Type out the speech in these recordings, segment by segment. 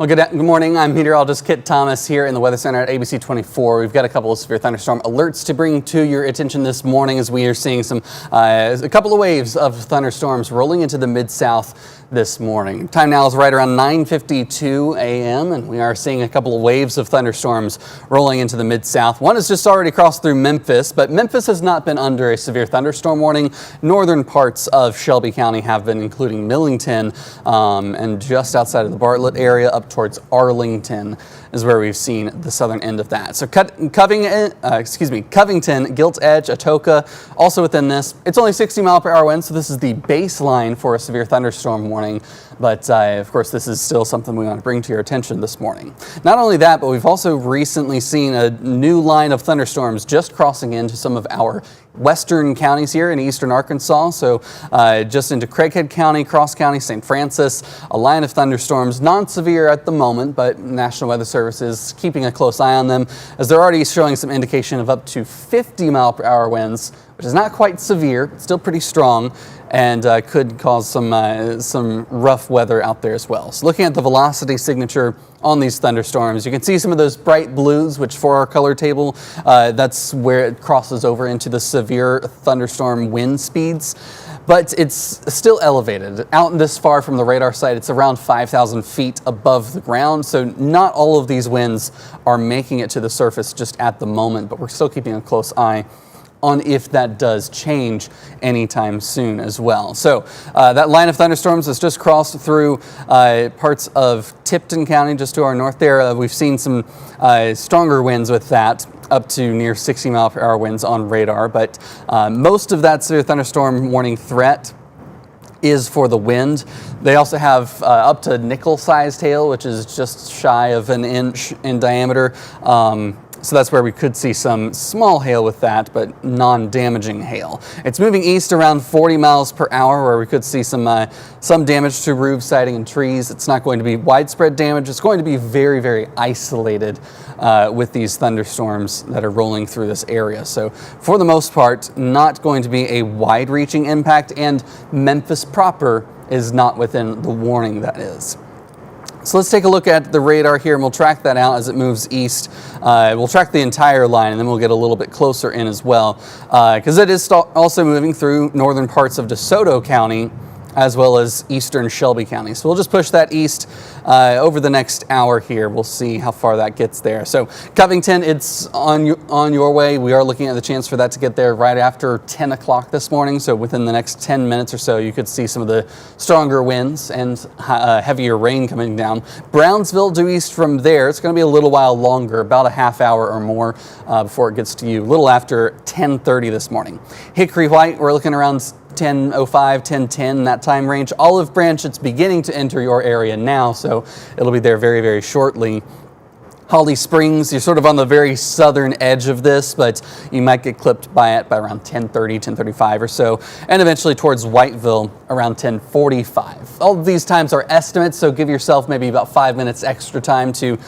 Well, good morning. I'm meteorologist Kit Thomas here in the Weather Center at ABC 24. We've got a couple of severe thunderstorm alerts to bring to your attention this morning as we are seeing a couple of waves of thunderstorms rolling into the Mid-South this morning. Time now is right around 9:52 a.m. and we are seeing a couple of waves of thunderstorms rolling into the Mid-South. One has just already crossed through Memphis, but Memphis has not been under a severe thunderstorm warning. Northern parts of Shelby County have been, including Millington and just outside of the Bartlett area up towards Arlington is where we've seen the southern end of that. So Covington, Gilt Edge, Atoka, also within this. It's only 60-mile-per-hour winds, so this is the baseline for a severe thunderstorm warning. But of course, this is still something we want to bring to your attention this morning. Not only that, but we've also recently seen a new line of thunderstorms just crossing into some of our western counties here in eastern Arkansas. So just into Craighead County, Cross County, St. Francis, a line of thunderstorms, non-severe at the moment, but National Weather Service is keeping a close eye on them as they're already showing some indication of up to 50-mile-per-hour winds, which is not quite severe, still pretty strong, and could cause some rough weather out there as well. So looking at the velocity signature on these thunderstorms, you can see some of those bright blues, which for our color table, that's where it crosses over into the severe thunderstorm wind speeds. But it's still elevated. Out this far from the radar site, it's around 5,000 feet above the ground. So not all of these winds are making it to the surface just at the moment, but we're still keeping a close eye on if that does change anytime soon as well. So that line of thunderstorms has just crossed through parts of Tipton County, just to our north there. We've seen some stronger winds with that, up to near 60-mile-per-hour winds on radar. But most of that severe thunderstorm warning threat is for the wind. They also have up to nickel-sized hail, which is just shy of an inch in diameter. So that's where we could see some small hail with that, but non-damaging hail. It's moving east around 40 miles per hour, where we could see some damage to roofs, siding, and trees. It's not going to be widespread damage. It's going to be very, very isolated with these thunderstorms that are rolling through this area. So for the most part, not going to be a wide-reaching impact, and Memphis proper is not within the warning that is. So let's take a look at the radar here, and we'll track that out as it moves east. We'll track the entire line, and then we'll get a little bit closer in as well, because it is also moving through northern parts of DeSoto County, as well as eastern Shelby County. So we'll just push that east over the next hour here. We'll see how far that gets there. So Covington, it's on your way. We are looking at the chance for that to get there right after 10 o'clock this morning. So within the next 10 minutes or so, you could see some of the stronger winds and heavier rain coming down. Brownsville due east from there. It's going to be a little while longer, about a half hour or more before it gets to you, a little after 10:30 this morning. Hickory White, we're looking around 10:05, 10:10, that time range. Olive Branch, it's beginning to enter your area now, so it'll be there very, very shortly. Holly Springs, you're sort of on the very southern edge of this, but you might get clipped by it by around 10:30, 10:35 or so, and eventually towards Whiteville around 10:45. All of these times are estimates, so give yourself maybe about 5 minutes extra time to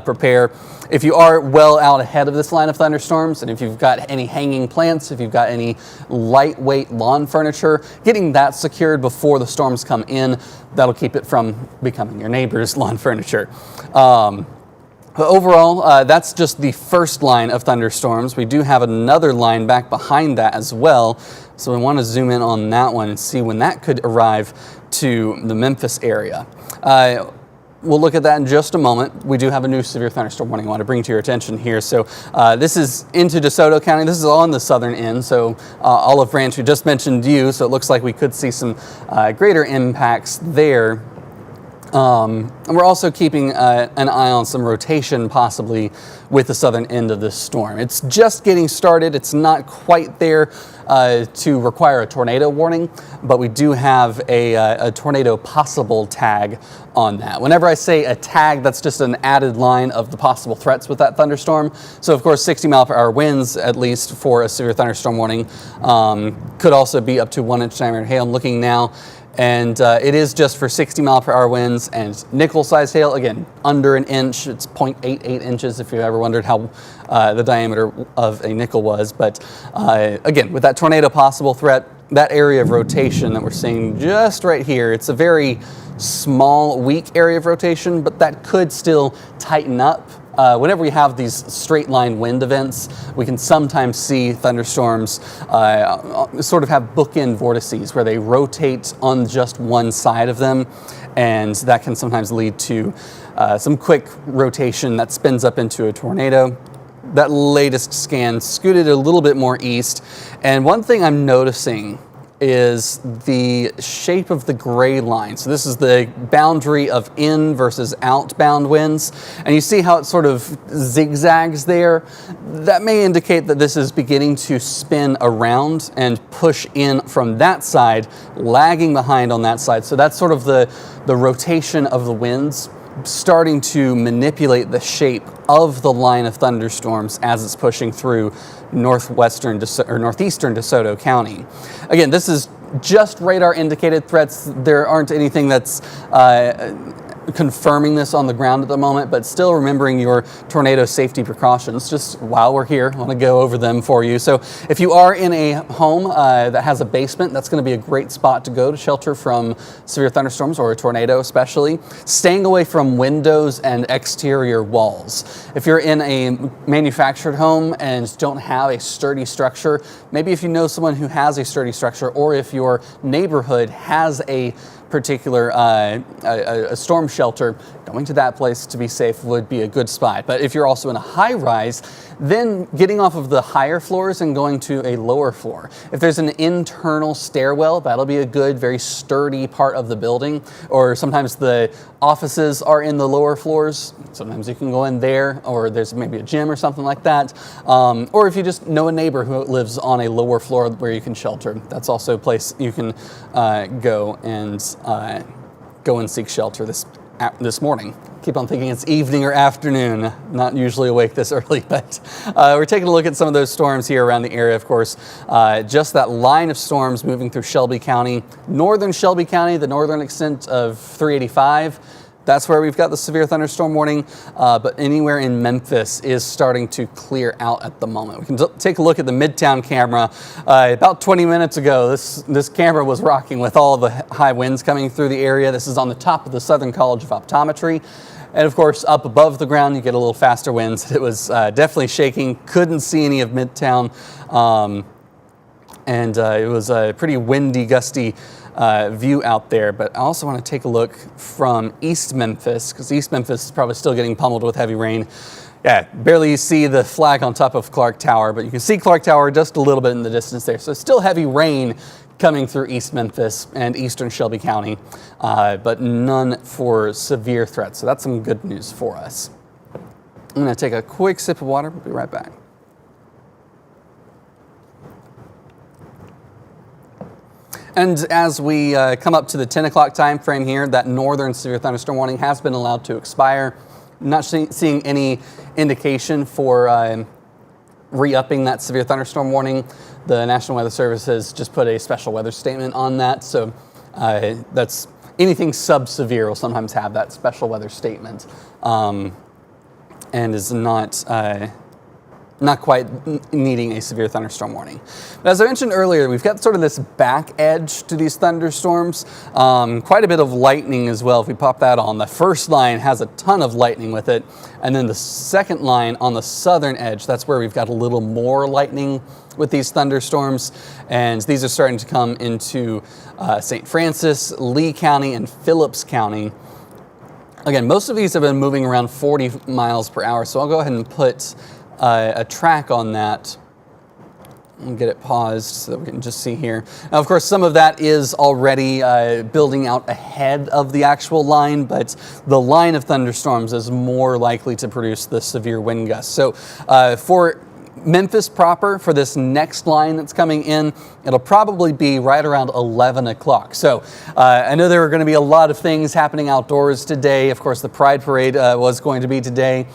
prepare. If you are well out ahead of this line of thunderstorms, and if you've got any hanging plants, if you've got any lightweight lawn furniture, getting that secured before the storms come in, that'll keep it from becoming your neighbor's lawn furniture. But overall, that's just the first line of thunderstorms. We do have another line back behind that as well. So we want to zoom in on that one and see when that could arrive to the Memphis area. We'll look at that in just a moment. We do have a new severe thunderstorm warning I want to bring to your attention here. So this is into DeSoto County. This is on the southern end. So Olive Branch, we just mentioned you. So it looks like we could see some greater impacts there. And we're also keeping an eye on some rotation possibly with the southern end of this storm. It's just getting started. It's not quite there to require a tornado warning, but we do have a tornado possible tag on that. Whenever I say a tag, that's just an added line of the possible threats with that thunderstorm. So of course, 60-mile-per-hour winds, at least for a severe thunderstorm warning, could also be up to 1-inch diameter hail. I'm looking now. And it is just for 60-mile-per-hour winds and nickel-sized hail. Again, under an inch. It's 0.88 inches if you ever wondered how the diameter of a nickel was. But again, with that tornado possible threat, that area of rotation that we're seeing just right here, it's a very small, weak area of rotation, but that could still tighten up. Whenever we have these straight line wind events, we can sometimes see thunderstorms sort of have bookend vortices where they rotate on just one side of them, and that can sometimes lead to some quick rotation that spins up into a tornado. That latest scan scooted a little bit more east, and one thing I'm noticing is the shape of the gray line. So this is the boundary of in versus outbound winds, and you see how it sort of zigzags there. That may indicate that this is beginning to spin around and push in from that side, lagging behind on that side. So that's sort of the rotation of the winds starting to manipulate the shape of the line of thunderstorms as it's pushing through northeastern DeSoto County. Again, this is just radar indicated threats. There aren't anything that's confirming this on the ground at the moment, but still remembering your tornado safety precautions. Just while we're here, I want to go over them for you. So if you are in a home that has a basement, that's going to be a great spot to go to shelter from severe thunderstorms or a tornado especially. Staying away from windows and exterior walls. If you're in a manufactured home and don't have a sturdy structure, maybe if you know someone who has a sturdy structure, or if your neighborhood has a particular a storm shelter, going to that place to be safe would be a good spot. But if you're also in a high rise, then getting off of the higher floors and going to a lower floor. If there's an internal stairwell, that'll be a good, very sturdy part of the building. Or sometimes the offices are in the lower floors. Sometimes you can go in there, or there's maybe a gym or something like that. Or if you just know a neighbor who lives on a lower floor where you can shelter, that's also a place you can go and seek shelter this morning. Keep on thinking it's evening or afternoon. Not usually awake this early, but we're taking a look at some of those storms here around the area, of course. Just that line of storms moving through Shelby County, northern Shelby County, the northern extent of 385. That's where we've got the severe thunderstorm warning, but anywhere in Memphis is starting to clear out at the moment. We can take a look at the Midtown camera. About 20 minutes ago, this camera was rocking with all the high winds coming through the area. This is on the top of the Southern College of Optometry. And of course, up above the ground, you get a little faster winds. It was definitely shaking. Couldn't see any of Midtown. And it was a pretty windy, gusty view out there. But I also want to take a look from East Memphis, because East Memphis is probably still getting pummeled with heavy rain. Yeah, barely see the flag on top of Clark Tower, but you can see Clark Tower just a little bit in the distance there. So still heavy rain coming through East Memphis and eastern Shelby County, but none for severe threats. So that's some good news for us. I'm going to take a quick sip of water. We'll be right back. And as we come up to the 10 o'clock time frame here, that northern severe thunderstorm warning has been allowed to expire. Not seeing any indication for re-upping that severe thunderstorm warning. The National Weather Service has just put a special weather statement on that. So that's anything sub-severe will sometimes have that special weather statement, and is not quite needing a severe thunderstorm warning. But as I mentioned earlier, we've got sort of this back edge to these thunderstorms. Quite a bit of lightning as well. If we pop that on, the first line has a ton of lightning with it. And then the second line on the southern edge, that's where we've got a little more lightning with these thunderstorms. And these are starting to come into St. Francis, Lee County, and Phillips County. Again, most of these have been moving around 40 miles per hour. So I'll go ahead and put a track on that and get it paused so that we can just see here. Now, of course, some of that is already building out ahead of the actual line, but the line of thunderstorms is more likely to produce the severe wind gusts. So for Memphis proper, for this next line that's coming in, it'll probably be right around 11 o'clock. So I know there are going to be a lot of things happening outdoors today. Of course, the Pride Parade was going to be today.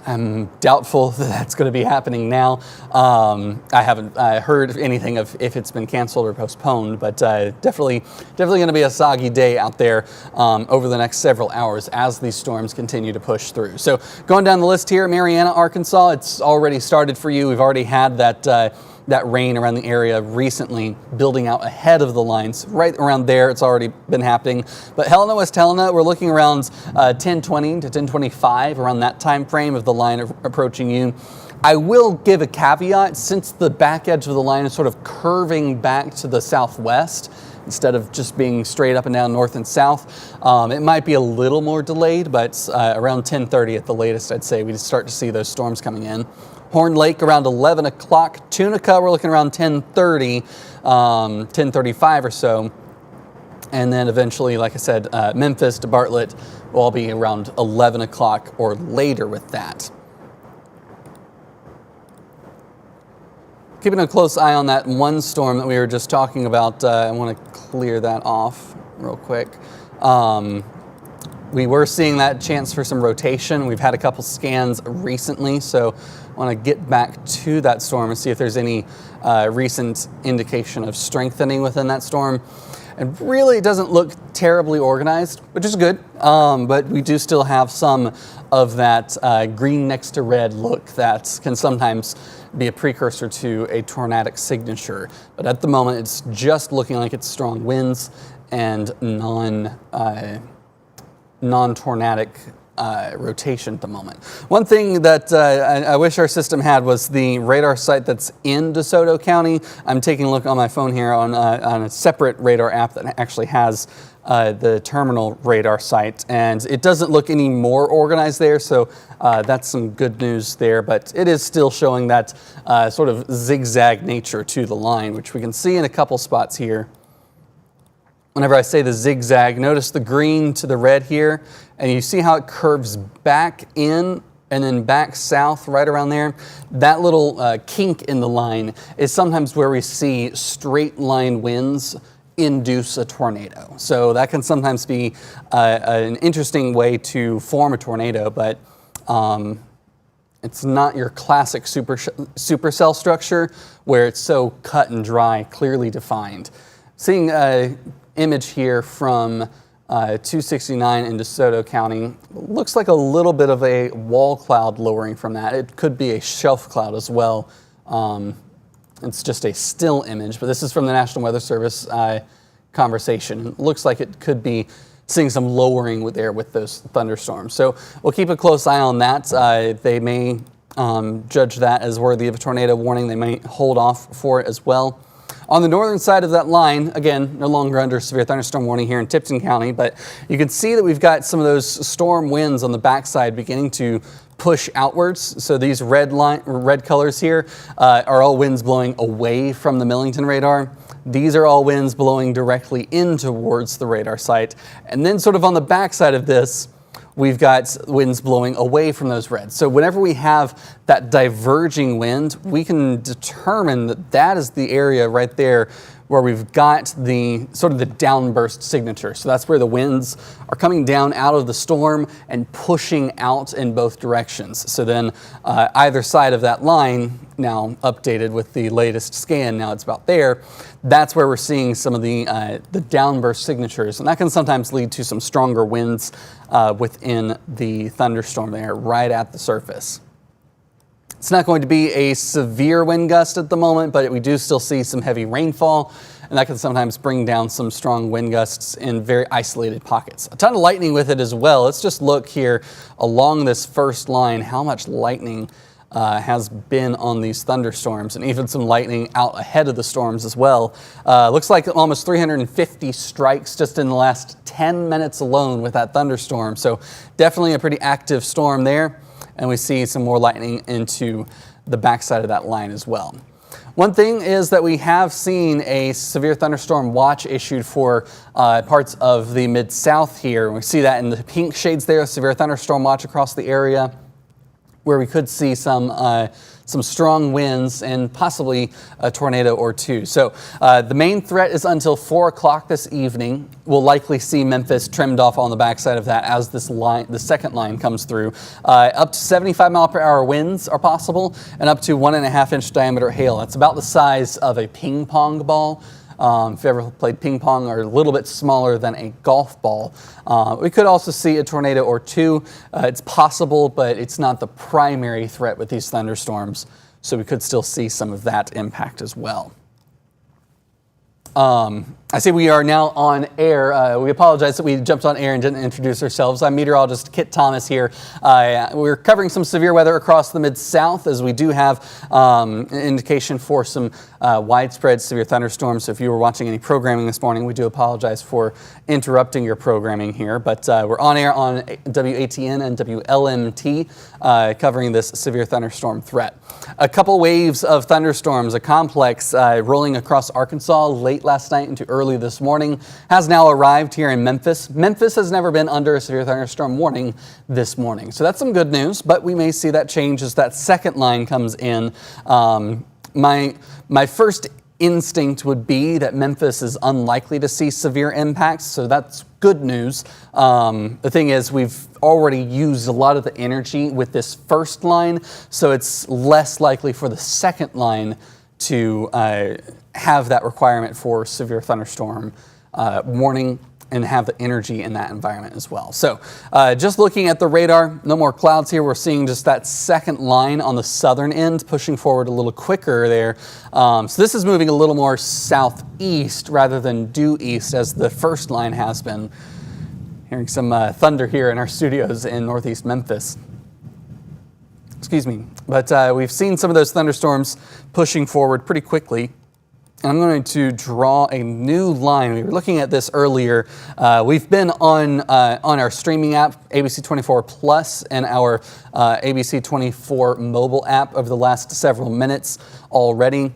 I'm doubtful that that's going to be happening now. I haven't heard anything of if it's been canceled or postponed, but definitely going to be a soggy day out there over the next several hours as these storms continue to push through. So going down the list here, Marianna, Arkansas, it's already started for you. We've already had that that rain around the area recently, building out ahead of the lines. Right around there, it's already been happening. But Helena, West Helena, we're looking around 10:20 to 10:25, around that time frame of the line approaching you. I will give a caveat, since the back edge of the line is sort of curving back to the southwest, instead of just being straight up and down north and south. It might be a little more delayed, but around 10:30 at the latest, I'd say we start to see those storms coming in. Horn Lake around 11 o'clock. Tunica, we're looking around 10:30, 10:35 or so. And then eventually, like I said, Memphis to Bartlett will all be around 11 o'clock or later with that. Keeping a close eye on that one storm that we were just talking about, I want to clear that off real quick. We were seeing that chance for some rotation. We've had a couple scans recently, so I want to get back to that storm and see if there's any recent indication of strengthening within that storm. And really, it doesn't look terribly organized, which is good, but we do still have some of that green next to red look that can sometimes be a precursor to a tornadic signature. But at the moment, it's just looking like it's strong winds and non-tornadic rotation at the moment. One thing that I wish our system had was the radar site that's in DeSoto County. I'm taking a look on my phone here on a separate radar app that actually has the terminal radar site, and it doesn't look any more organized there, so that's some good news there, but it is still showing that sort of zigzag nature to the line, which we can see in a couple spots here. Whenever I say the zigzag, notice the green to the red here, and you see how it curves back in and then back south right around there. That little kink in the line is sometimes where we see straight line winds induce a tornado. So that can sometimes be an interesting way to form a tornado, but it's not your classic supercell structure where it's so cut and dry, clearly defined. Seeing image here from 269 in DeSoto County. Looks like a little bit of a wall cloud lowering from that. It could be a shelf cloud as well. It's just a still image, but this is from the National Weather Service conversation. It looks like it could be seeing some lowering there with those thunderstorms. So we'll keep a close eye on that. They may judge that as worthy of a tornado warning. They may hold off for it as well. On the northern side of that line, again, no longer under severe thunderstorm warning here in Tipton County, but you can see that we've got some of those storm winds on the backside beginning to push outwards. So these red colors here are all winds blowing away from the Millington radar. These are all winds blowing directly in towards the radar site. And then sort of on the backside of this, we've got winds blowing away from those reds. So whenever we have that diverging wind, we can determine that that is the area right there where we've got the sort of the downburst signature. So that's where the winds are coming down out of the storm and pushing out in both directions. So then either side of that line, now updated with the latest scan, now it's about there, that's where we're seeing some of the downburst signatures. And that can sometimes lead to some stronger winds within the thunderstorm there, right at the surface. It's not going to be a severe wind gust at the moment, but we do still see some heavy rainfall, and that can sometimes bring down some strong wind gusts in very isolated pockets. A ton of lightning with it as well. Let's just look here along this first line, how much lightning has been on these thunderstorms, and even some lightning out ahead of the storms as well. Looks like almost 350 strikes just in the last 10 minutes alone with that thunderstorm. So definitely a pretty active storm there. And we see some more lightning into the backside of that line as well. One thing is that we have seen a severe thunderstorm watch issued for parts of the Mid-South here. We see that in the pink shades there, a severe thunderstorm watch across the area, where we could see some strong winds and possibly a tornado or two. So the main threat is until 4 o'clock this evening. We'll likely see Memphis trimmed off on the backside of that as this line, the second line, comes through. Up to 75 mile per hour winds are possible, and up to 1.5 inch diameter hail. That's about the size of a ping pong ball. If you ever played ping pong, are a little bit smaller than a golf ball. We could also see a tornado or two. It's possible, but it's not the primary threat with these thunderstorms. So we could still see some of that impact as well. I see we are now on air. We apologize that we jumped on air and didn't introduce ourselves. I'm meteorologist Kit Thomas here. We're covering some severe weather across the Mid-South as we do have an indication for some widespread severe thunderstorms. So if you were watching any programming this morning, we do apologize for interrupting your programming here. But we're on air on WATN and WLMT covering this severe thunderstorm threat. A couple waves of thunderstorms, a complex rolling across Arkansas late last night into early this morning, has now arrived here in Memphis. Memphis has never been under a severe thunderstorm warning this morning. So that's some good news, but we may see that change as that second line comes in. My first instinct would be that Memphis is unlikely to see severe impacts, so that's good news. The thing is, we've already used a lot of the energy with this first line, so it's less likely for the second line to have that requirement for severe thunderstorm warning and have the energy in that environment as well. So just looking at the radar, no more clouds here. We're seeing just that second line on the southern end pushing forward a little quicker there. So this is moving a little more southeast rather than due east as the first line has been. Hearing some thunder here in our studios in northeast Memphis. Excuse me. But we've seen some of those thunderstorms pushing forward pretty quickly. And I'm going to draw a new line. We were looking at this earlier. We've been on our streaming app, ABC 24 Plus, and our ABC 24 mobile app over the last several minutes already.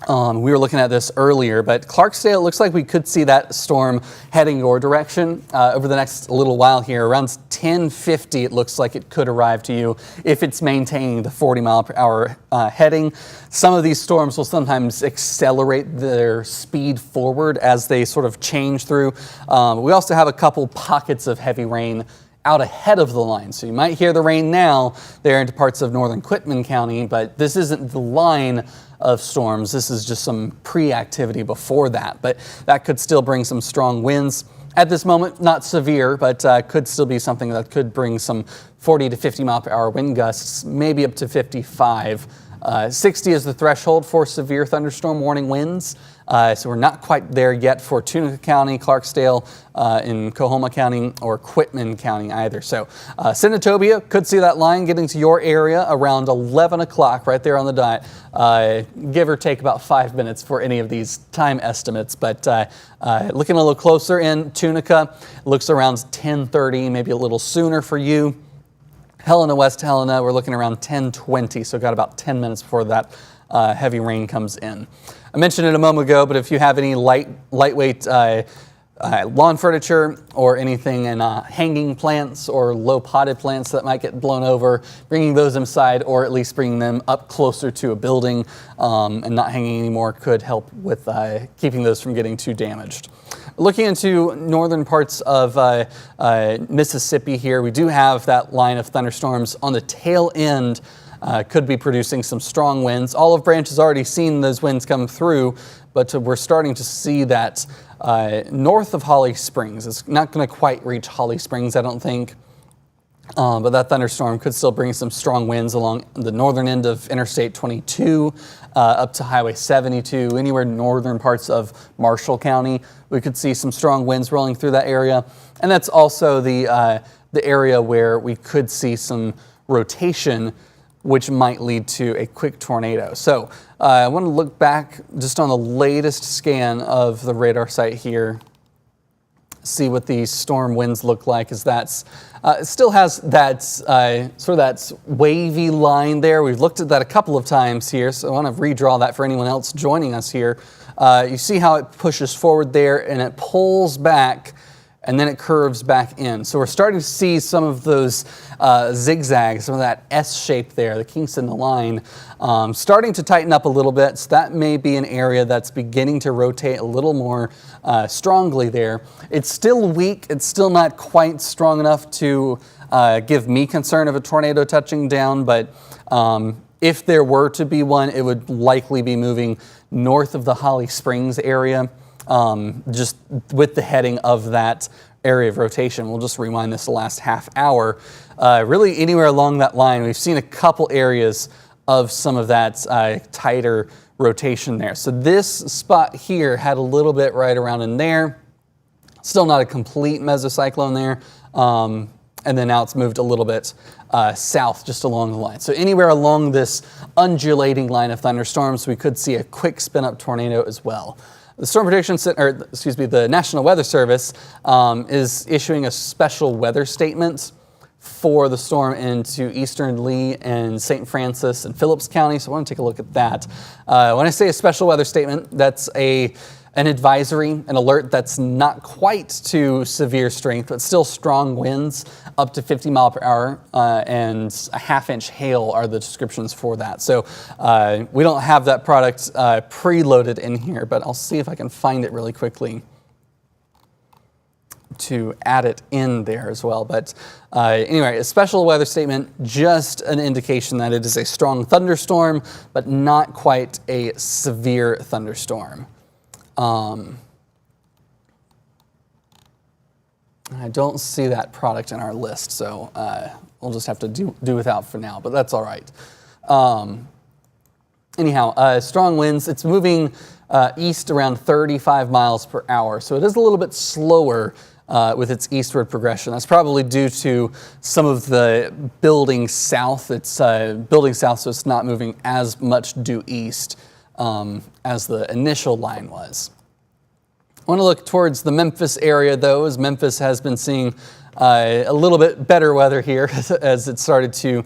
We were looking at this earlier, but Clarksdale, it looks like we could see that storm heading your direction over the next little while here. Around 10:50, it looks like it could arrive to you if it's maintaining the 40-mile-per-hour heading. Some of these storms will sometimes accelerate their speed forward as they sort of change through. We also have a couple pockets of heavy rain out ahead of the line. So you might hear the rain now there into parts of northern Quitman County, but this isn't the line of storms. This is just some pre-activity before that, but that could still bring some strong winds. At this moment, not severe, but could still be something that could bring some 40 to 50 mile per hour wind gusts, maybe up to 55. 60 is the threshold for severe thunderstorm warning winds. So we're not quite there yet for Tunica County, Clarksdale, in Coahoma County, or Quitman County either. So Senatobia could see that line getting to your area around 11 o'clock right there on the dot. Give or take about 5 minutes for any of these time estimates. But looking a little closer in Tunica, looks around 10:30, maybe a little sooner for you. Helena, West Helena, we're looking around 10:20, so got about 10 minutes before that heavy rain comes in. I mentioned it a moment ago, but if you have any lightweight lawn furniture or anything in hanging plants or low potted plants that might get blown over, bringing those inside or at least bringing them up closer to a building and not hanging anymore could help with keeping those from getting too damaged. Looking into northern parts of Mississippi here, we do have that line of thunderstorms on the tail end. Could be producing some strong winds. Olive Branch has already seen those winds come through, but we're starting to see that north of Holly Springs. It's not going to quite reach Holly Springs, I don't think, but that thunderstorm could still bring some strong winds along the northern end of Interstate 22 up to Highway 72, anywhere northern parts of Marshall County. We could see some strong winds rolling through that area, and that's also the area where we could see some rotation, which might lead to a quick tornado. So I want to look back just on the latest scan of the radar site here, see what the storm winds look like, as that's it still has that sort of that wavy line there. We've looked at that a couple of times here, so I want to redraw that for anyone else joining us here. You see how it pushes forward there and it pulls back, and then it curves back in. So we're starting to see some of those zigzags, some of that S shape there, the Kingston line, starting to tighten up a little bit. So that may be an area that's beginning to rotate a little more strongly there. It's still weak. It's still not quite strong enough to give me concern of a tornado touching down, but If there were to be one, it would likely be moving north of the Holly Springs area, just with the heading of that area of rotation. We'll just rewind this the last half hour. Really anywhere along that line, we've seen a couple areas of some of that tighter rotation there. So this spot here had a little bit right around in there. Still not a complete mesocyclone there. And then now it's moved a little bit south just along the line. So anywhere along this undulating line of thunderstorms, we could see a quick spin up tornado as well. The Storm Prediction Center, the National Weather Service is issuing a special weather statement for the storm into eastern Lee and St. Francis and Phillips County. So I want to take a look at that. When I say a special weather statement, that's an advisory, an alert that's not quite to severe strength, but still strong winds up to 50 mile per hour and a half-inch hail are the descriptions for that. So we don't have that product preloaded in here, but I'll see if I can find it really quickly to add it in there as well. But anyway, a special weather statement, just an indication that it is a strong thunderstorm, but not quite a severe thunderstorm. I don't see that product in our list, so we'll just have to do without for now, but that's all right. Anyhow, strong winds, it's moving east around 35 miles per hour, so it is a little bit slower with its eastward progression. That's probably due to some of the building south. It's building south, so it's not moving as much due east as the initial line was. I want to look towards the Memphis area, though, as Memphis has been seeing a little bit better weather here as it started to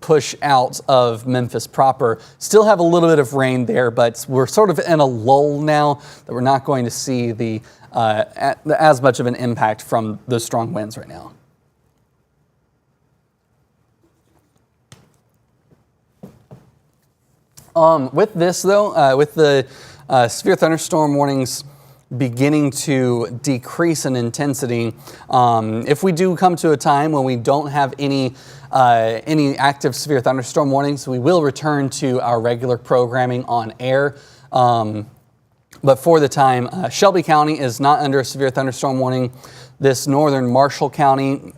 push out of Memphis proper. Still have a little bit of rain there, but we're sort of in a lull now that we're not going to see as much of an impact from the strong winds right now. With this, though, with the severe thunderstorm warnings beginning to decrease in intensity, if we do come to a time when we don't have any active severe thunderstorm warnings, we will return to our regular programming on air. But for the time, Shelby County is not under a severe thunderstorm warning. This northern Marshall County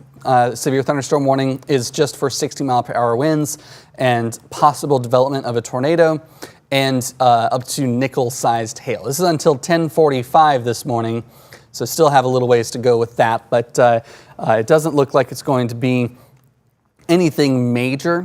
severe thunderstorm warning is just for 60 mile per hour winds and possible development of a tornado and up to nickel-sized hail. This is until 10:45 this morning, so still have a little ways to go with that, but it doesn't look like it's going to be anything major.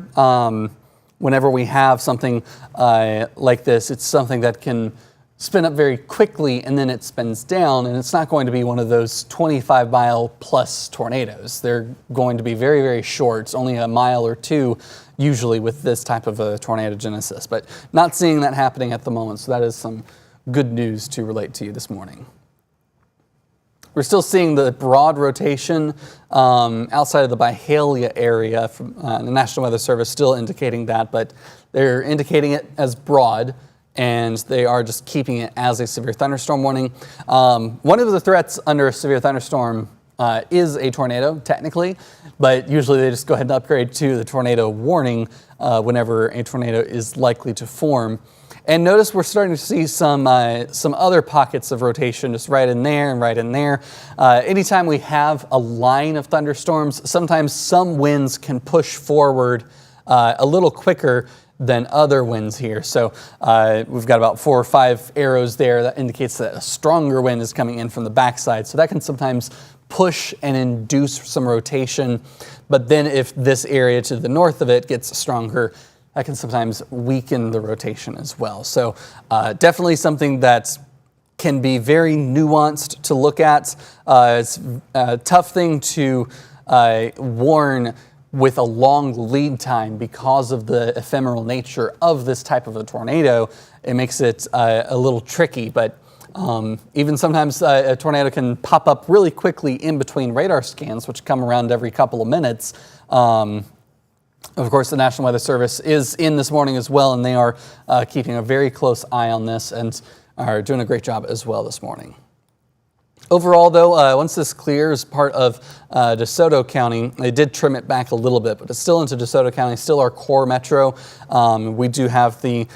Whenever we have something like this, it's something that can spin up very quickly and then it spins down, and it's not going to be one of those 25-mile plus tornadoes. They're going to be very, very short. It's only a mile or two usually with this type of a tornado genesis, but not seeing that happening at the moment, so that is some good news to relate to you this morning. We're still seeing the broad rotation outside of the Byhalia area from the National Weather Service, still indicating that, but they're indicating it as broad, and they are just keeping it as a severe thunderstorm warning. One of the threats under a severe thunderstorm is a tornado, technically, but usually they just go ahead and upgrade to the tornado warning whenever a tornado is likely to form. And notice we're starting to see some other pockets of rotation just right in there and right in there. Anytime we have a line of thunderstorms, sometimes some winds can push forward a little quicker than other winds here. So we've got about 4 or 5 arrows there. That indicates that a stronger wind is coming in from the backside. So that can sometimes push and induce some rotation. But then if this area to the north of it gets stronger, that can sometimes weaken the rotation as well. So definitely something that can be very nuanced to look at. It's a tough thing to warn with a long lead time because of the ephemeral nature of this type of a tornado. It makes it a little tricky, but even sometimes a tornado can pop up really quickly in between radar scans, which come around every couple of minutes. Of course, the National Weather Service is in this morning as well, and they are keeping a very close eye on this and are doing a great job as well this morning. Overall, though, once this clears part of DeSoto County, they did trim it back a little bit, but it's still into DeSoto County, still our core metro. We do have the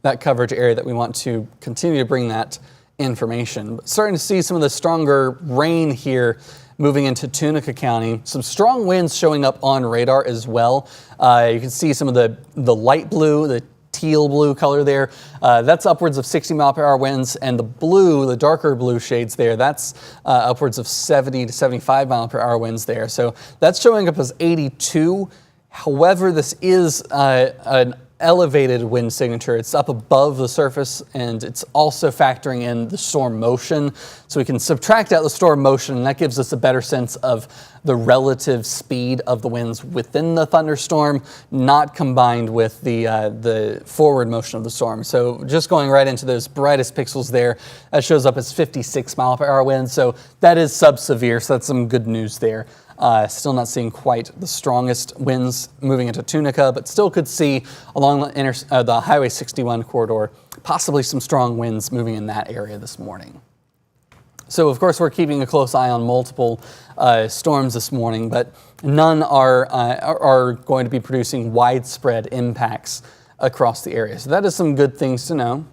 that coverage area that we want to continue to bring that information. But starting to see some of the stronger rain here moving into Tunica County. Some strong winds showing up on radar as well. You can see some of the light blue, the teal blue color there. That's upwards of 60 mile per hour winds, and the blue, the darker blue shades there, that's upwards of 70 to 75 mile per hour winds there. So that's showing up as 82. However, this is an elevated wind signature. It's up above the surface, and it's also factoring in the storm motion. So we can subtract out the storm motion, and that gives us a better sense of the relative speed of the winds within the thunderstorm, not combined with the forward motion of the storm. So just going right into those brightest pixels there, that shows up as 56 mile per hour winds. So that is sub-severe, so that's some good news there. Still not seeing quite the strongest winds moving into Tunica, but still could see along the Highway 61 corridor, possibly some strong winds moving in that area this morning. So, of course, we're keeping a close eye on multiple storms this morning, but none are going to be producing widespread impacts across the area. So that is some good things to know.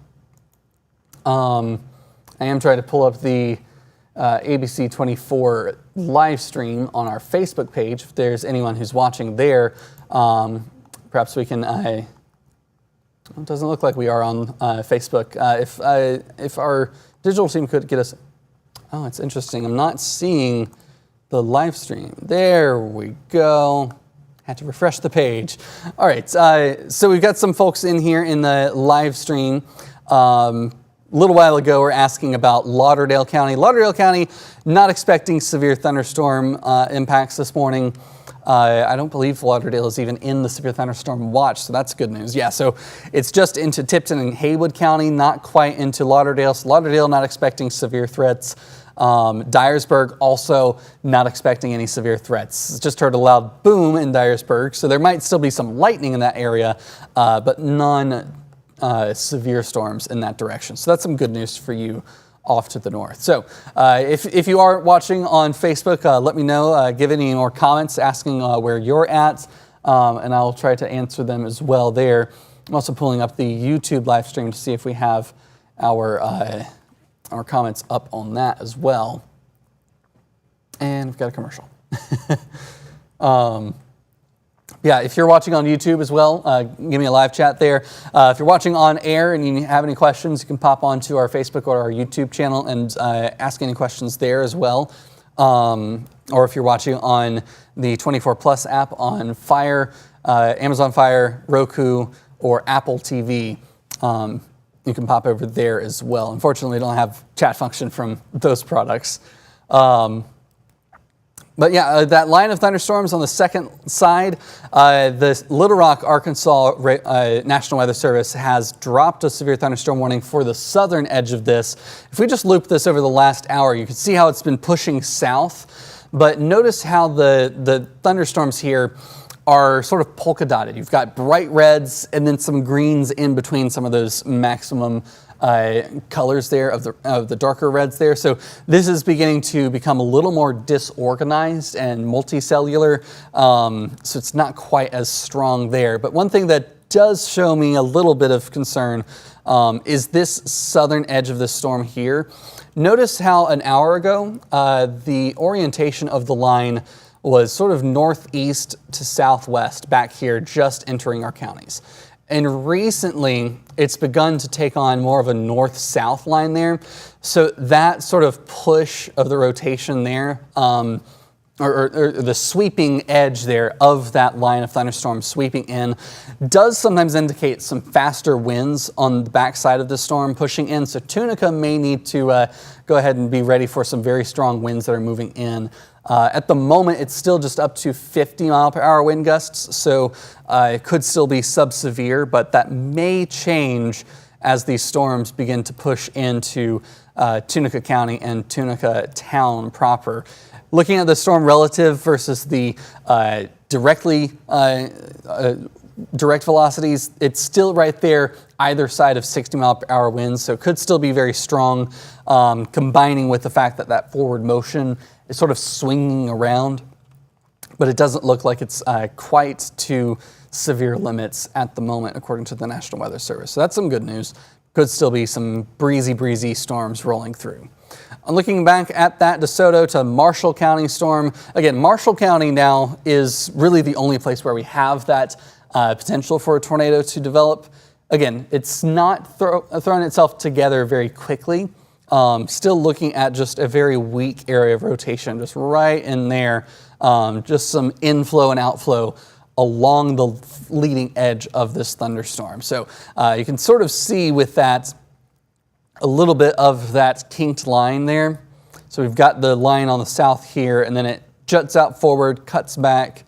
I am trying to pull up the ABC 24 live stream on our Facebook page. If there's anyone who's watching there, perhaps we can. It doesn't look like we are on Facebook. If our digital team could get us. Oh, it's interesting. I'm not seeing the live stream. There we go. Had to refresh the page. All right. So we've got some folks in here in the live stream. A little while ago, we're asking about Lauderdale County. Lauderdale County, not expecting severe thunderstorm impacts this morning. I don't believe Lauderdale is even in the severe thunderstorm watch, so that's good news. Yeah, so it's just into Tipton and Haywood County, not quite into Lauderdale. So Lauderdale not expecting severe threats. Dyersburg also not expecting any severe threats. Just heard a loud boom in Dyersburg, so there might still be some lightning in that area, but none severe storms in that direction. So that's some good news for you off to the north. So if you are watching on Facebook, let me know, give any more comments asking where you're at, and I'll try to answer them as well there. I'm also pulling up the YouTube live stream to see if we have our comments up on that as well. And we've got a commercial. Yeah, if you're watching on YouTube as well, give me a live chat there. If you're watching on air and you have any questions, you can pop onto our Facebook or our YouTube channel and ask any questions there as well. Or if you're watching on the 24 Plus app on Fire, Amazon Fire, Roku, or Apple TV, you can pop over there as well. Unfortunately, we don't have chat function from those products. But yeah, that line of thunderstorms on the second side, the Little Rock, Arkansas National Weather Service has dropped a severe thunderstorm warning for the southern edge of this. If we just loop this over the last hour, you can see how it's been pushing south. But notice how the thunderstorms here are sort of polka dotted. You've got bright reds and then some greens in between some of those maximum colors there of the darker reds there. So this is beginning to become a little more disorganized and multicellular. So it's not quite as strong there. But one thing that does show me a little bit of concern is this southern edge of the storm here. Notice how an hour ago, the orientation of the line was sort of northeast to southwest back here, just entering our counties. And recently, it's begun to take on more of a north-south line there. So that sort of push of the rotation there, or the sweeping edge there of that line of thunderstorms sweeping in, does sometimes indicate some faster winds on the backside of the storm pushing in. So Tunica may need to go ahead and be ready for some very strong winds that are moving in. At the moment, it's still just up to 50 mile per hour wind gusts, so it could still be sub-severe, but that may change as these storms begin to push into Tunica County and Tunica Town proper. Looking at the storm relative versus the directly direct velocities, it's still right there either side of 60-mile-per-hour winds, so it could still be very strong, combining with the fact that that forward motion is sort of swinging around. But it doesn't look like it's quite to severe limits at the moment, according to the National Weather Service. So that's some good news. Could still be some breezy storms rolling through. Looking back at that DeSoto to Marshall County storm, again, Marshall County now is really the only place where we have that potential for a tornado to develop. Again, it's not thrown itself together very quickly. Still looking at just a very weak area of rotation, just right in there, just some inflow and outflow along the leading edge of this thunderstorm. So you can sort of see with that a little bit of that kinked line there. So we've got the line on the south here, and then it juts out forward, cuts back,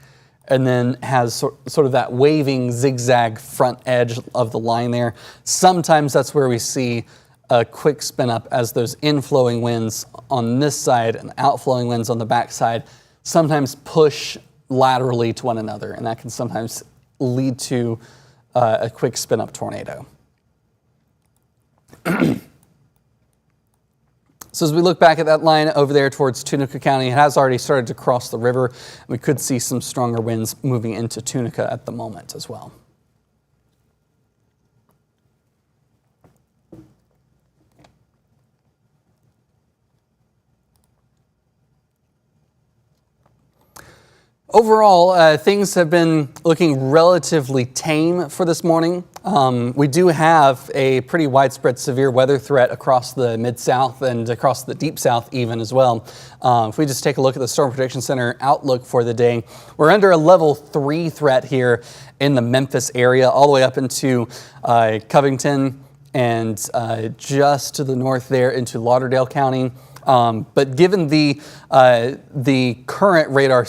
and then has sort of that waving zigzag front edge of the line there. Sometimes that's where we see a quick spin up as those inflowing winds on this side and outflowing winds on the back side sometimes push laterally to one another, and that can sometimes lead to a quick spin up tornado. So as we look back at that line over there towards Tunica County, it has already started to cross the river. We could see some stronger winds moving into Tunica at the moment as well. Overall, things have been looking relatively tame for this morning. We do have a pretty widespread severe weather threat across the Mid-South and across the Deep South even as well. If we just take a look at the Storm Protection Center outlook for the day, we're under a level 3 threat here in the Memphis area, all the way up into Covington and just to the north there into Lauderdale County. But given the current radar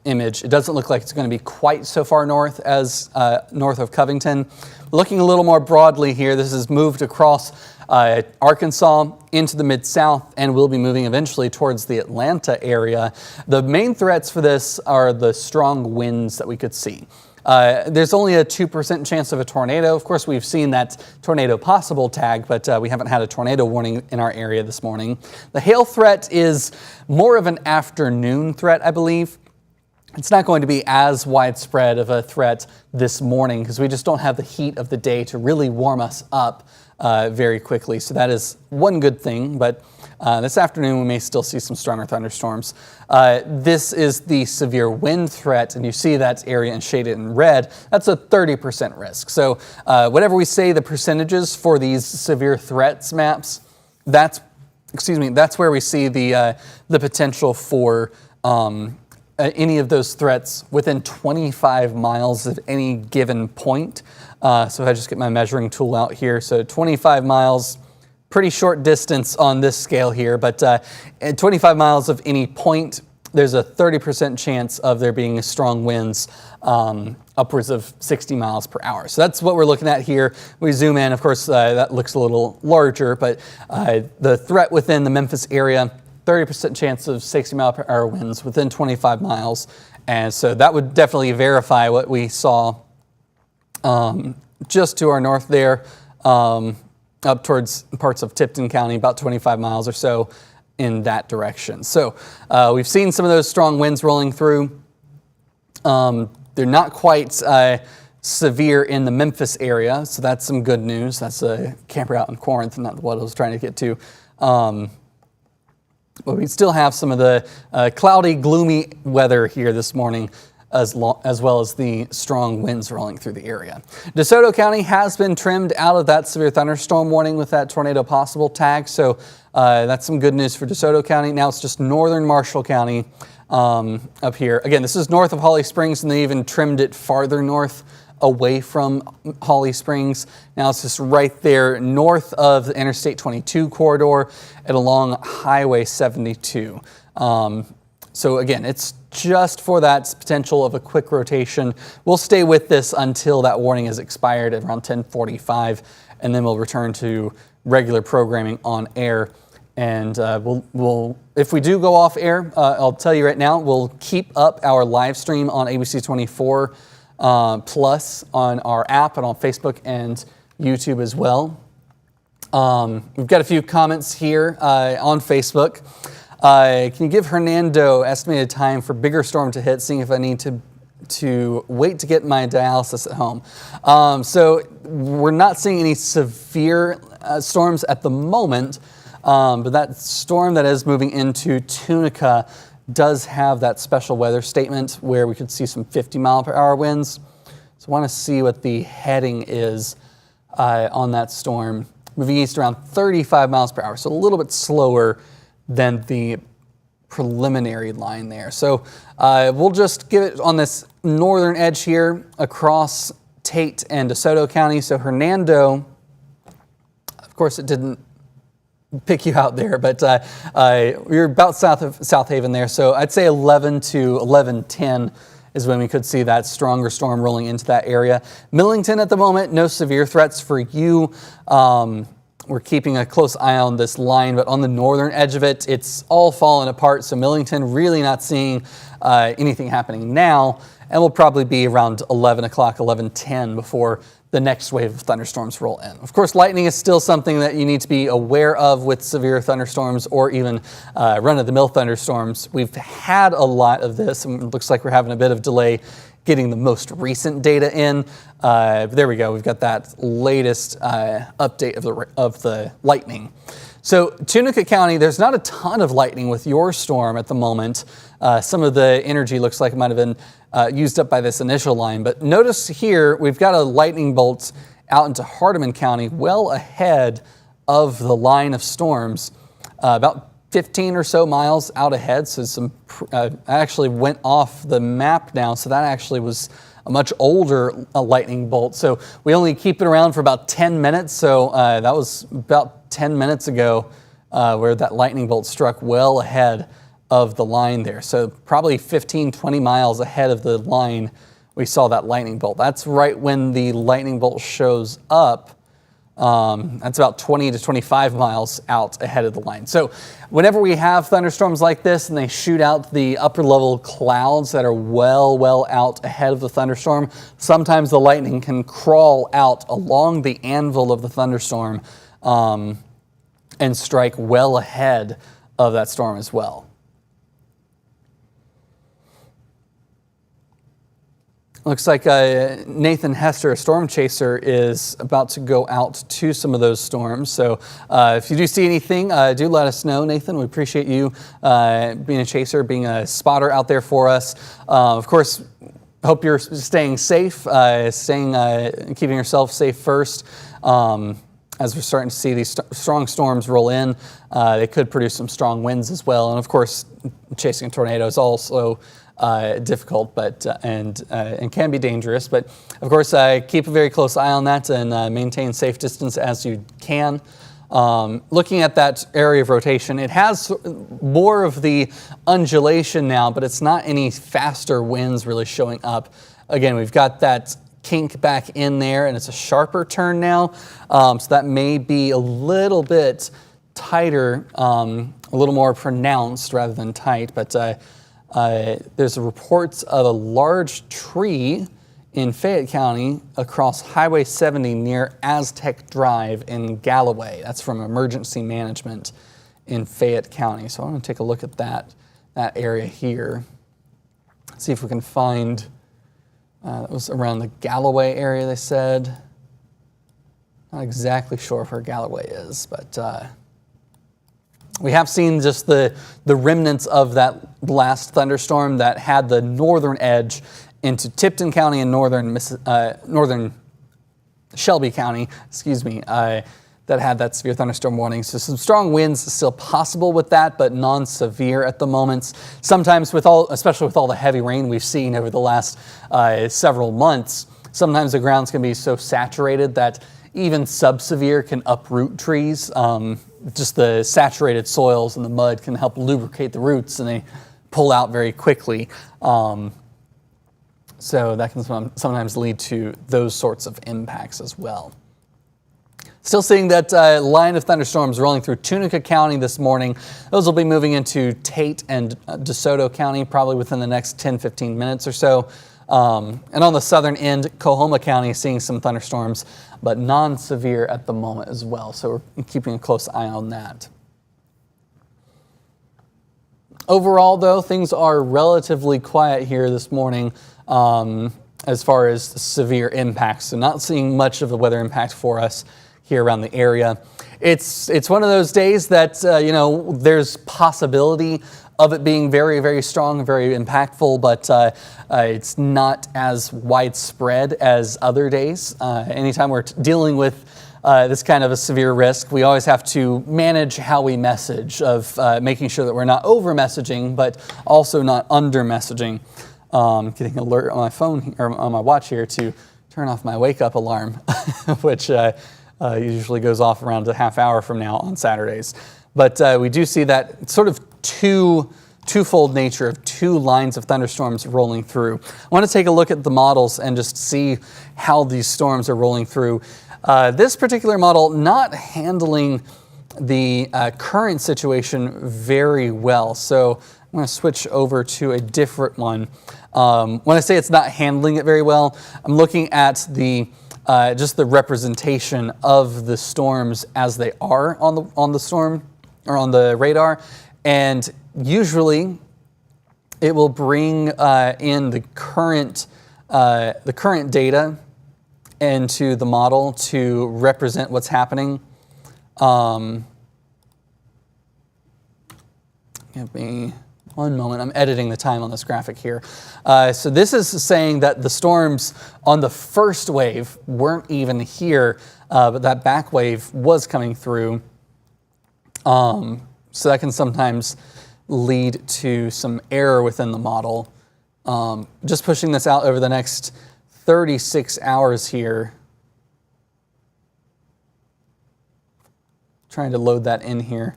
image, it doesn't look like it's going to be quite so far north as north of Covington. Looking a little more broadly here, this has moved across Arkansas into the Mid-South and will be moving eventually towards the Atlanta area. The main threats for this are the strong winds that we could see. There's only a 2% chance of a tornado. Of course, we've seen that tornado possible tag, but we haven't had a tornado warning in our area this morning. The hail threat is more of an afternoon threat, I believe. It's not going to be as widespread of a threat this morning because we just don't have the heat of the day to really warm us up very quickly. So that is one good thing, but this afternoon we may still see some stronger thunderstorms. This is the severe wind threat, and you see that area and shaded in red. That's a 30% risk. So whatever we say the percentages for these severe threats maps, that's where we see the potential for any of those threats within 25 miles of any given point. So if I just get my measuring tool out here, so 25 miles, pretty short distance on this scale here, but at 25 miles of any point, there's a 30% chance of there being strong winds upwards of 60 miles per hour. So that's what we're looking at here. We zoom in, of course, that looks a little larger, but the threat within the Memphis area, 30% chance of 60 mile per hour winds within 25 miles. And so that would definitely verify what we saw just to our north there, up towards parts of Tipton County, about 25 miles or so in that direction. So we've seen some of those strong winds rolling through. They're not quite severe in the Memphis area, so that's some good news. That's a camper out in Corinth, not what I was trying to get to. But we still have some of the cloudy, gloomy weather here this morning, as well as the strong winds rolling through the area. DeSoto County has been trimmed out of that severe thunderstorm warning with that tornado possible tag, so that's some good news for DeSoto County. Now it's just northern Marshall County up here. Again, this is north of Holly Springs, and they even trimmed it farther north away from Holly Springs. Now it's just right there north of the Interstate 22 corridor and along Highway 72. So again, it's just for that potential of a quick rotation. We'll stay with this until that warning is expired at around 10:45, and then we'll return to regular programming on air. And we'll if we do go off air, I'll tell you right now, we'll keep up our live stream on ABC 24 plus on our app and on Facebook and YouTube as well. We've got a few comments here on Facebook. Can you give Hernando estimated time for bigger storm to hit, seeing if I need to wait to get my dialysis at home? So we're not seeing any severe storms at the moment, but that storm that is moving into Tunica does have that special weather statement where we could see some 50-mile-per-hour winds. So I want to see what the heading is on that storm. Moving east around 35 miles per hour, so a little bit slower than the preliminary line there. So we'll just give it on this northern edge here across Tate and DeSoto County. So Hernando, of course it didn't pick you out there, but you're about south of South Haven there. So I'd say 11 to 11:10 is when we could see that stronger storm rolling into that area. Millington at the moment, no severe threats for you. We're keeping a close eye on this line, but on the northern edge of it, it's all falling apart. So Millington really not seeing anything happening now, and we'll probably be around 11 o'clock, 11:10 before the next wave of thunderstorms roll in. Of course, lightning is still something that you need to be aware of with severe thunderstorms or even run-of-the-mill thunderstorms. We've had a lot of this, and it looks like we're having a bit of delay getting the most recent data in. There we go. We've got that latest update of the lightning. So Tunica County, there's not a ton of lightning with your storm at the moment. Some of the energy looks like it might have been used up by this initial line. But notice here, we've got a lightning bolt out into Hardeman County, well ahead of the line of storms, about 15 or so miles out ahead. So I actually went off the map now. So that actually was a much older lightning bolt. So we only keep it around for about 10 minutes. So that was about 10 minutes ago where that lightning bolt struck well ahead of the line there. So probably 15, 20 miles ahead of the line, we saw that lightning bolt. That's right when the lightning bolt shows up. That's about 20 to 25 miles out ahead of the line. So whenever we have thunderstorms like this and they shoot out the upper level clouds that are well out ahead of the thunderstorm, sometimes the lightning can crawl out along the anvil of the thunderstorm and strike well ahead of that storm as well. Looks like Nathan Hester, a storm chaser, is about to go out to some of those storms. So if you do see anything, do let us know, Nathan. We appreciate you being a chaser, being a spotter out there for us. Of course, hope you're staying safe, keeping yourself safe first. As we're starting to see these strong storms roll in, they could produce some strong winds as well. And of course, chasing a tornado is also difficult, but and can be dangerous. But of course, keep a very close eye on that and maintain safe distance as you can. Looking at that area of rotation, it has more of the undulation now, but it's not any faster winds really showing up. Again, we've got that kink back in there, and it's a sharper turn now, so that may be a little bit tighter, a little more pronounced rather than tight, but there's reports of a large tree in Fayette County across Highway 70 near Aztec Drive in Galloway. That's from Emergency Management in Fayette County. So I'm going to take a look at that area here. See if we can find, that was around the Galloway area, they said. Not exactly sure where Galloway is, but we have seen just the remnants of that last thunderstorm that had the northern edge into Tipton County and northern Shelby County, that had that severe thunderstorm warning. So some strong winds still possible with that, but non-severe at the moment. Sometimes especially with all the heavy rain we've seen over the last several months, sometimes the ground's can be so saturated that even sub-severe can uproot trees. Just the saturated soils and the mud can help lubricate the roots, and they pull out very quickly. So that can sometimes lead to those sorts of impacts as well. Still seeing that line of thunderstorms rolling through Tunica County this morning. Those will be moving into Tate and DeSoto County probably within the next 10-15 minutes or so. And on the southern end, Coahoma County is seeing some thunderstorms, but non-severe at the moment as well. So we're keeping a close eye on that. Overall, though, things are relatively quiet here this morning as far as severe impacts. So not seeing much of the weather impact for us here around the area. It's one of those days that, there's possibility of it being very, very strong, very impactful, but it's not as widespread as other days. Anytime we're dealing with this kind of a severe risk, we always have to manage how we message, of making sure that we're not over messaging, but also not under messaging. Getting an alert on my phone or on my watch here to turn off my wake up alarm, which usually goes off around a half hour from now on Saturdays. But we do see that sort of twofold nature of two lines of thunderstorms rolling through. I want to take a look at the models and just see how these storms are rolling through. This particular model not handling the current situation very well. So I'm going to switch over to a different one. When I say it's not handling it very well, I'm looking at the just the representation of the storms as they are on the storm or on the radar, and usually it will bring in the current data into the model to represent what's happening. Give me one moment. I'm editing the time on this graphic here. So this is saying that the storms on the first wave weren't even here, but that back wave was coming through. So that can sometimes lead to some error within the model. Just pushing this out over the next 36 hours here. Trying to load that in here.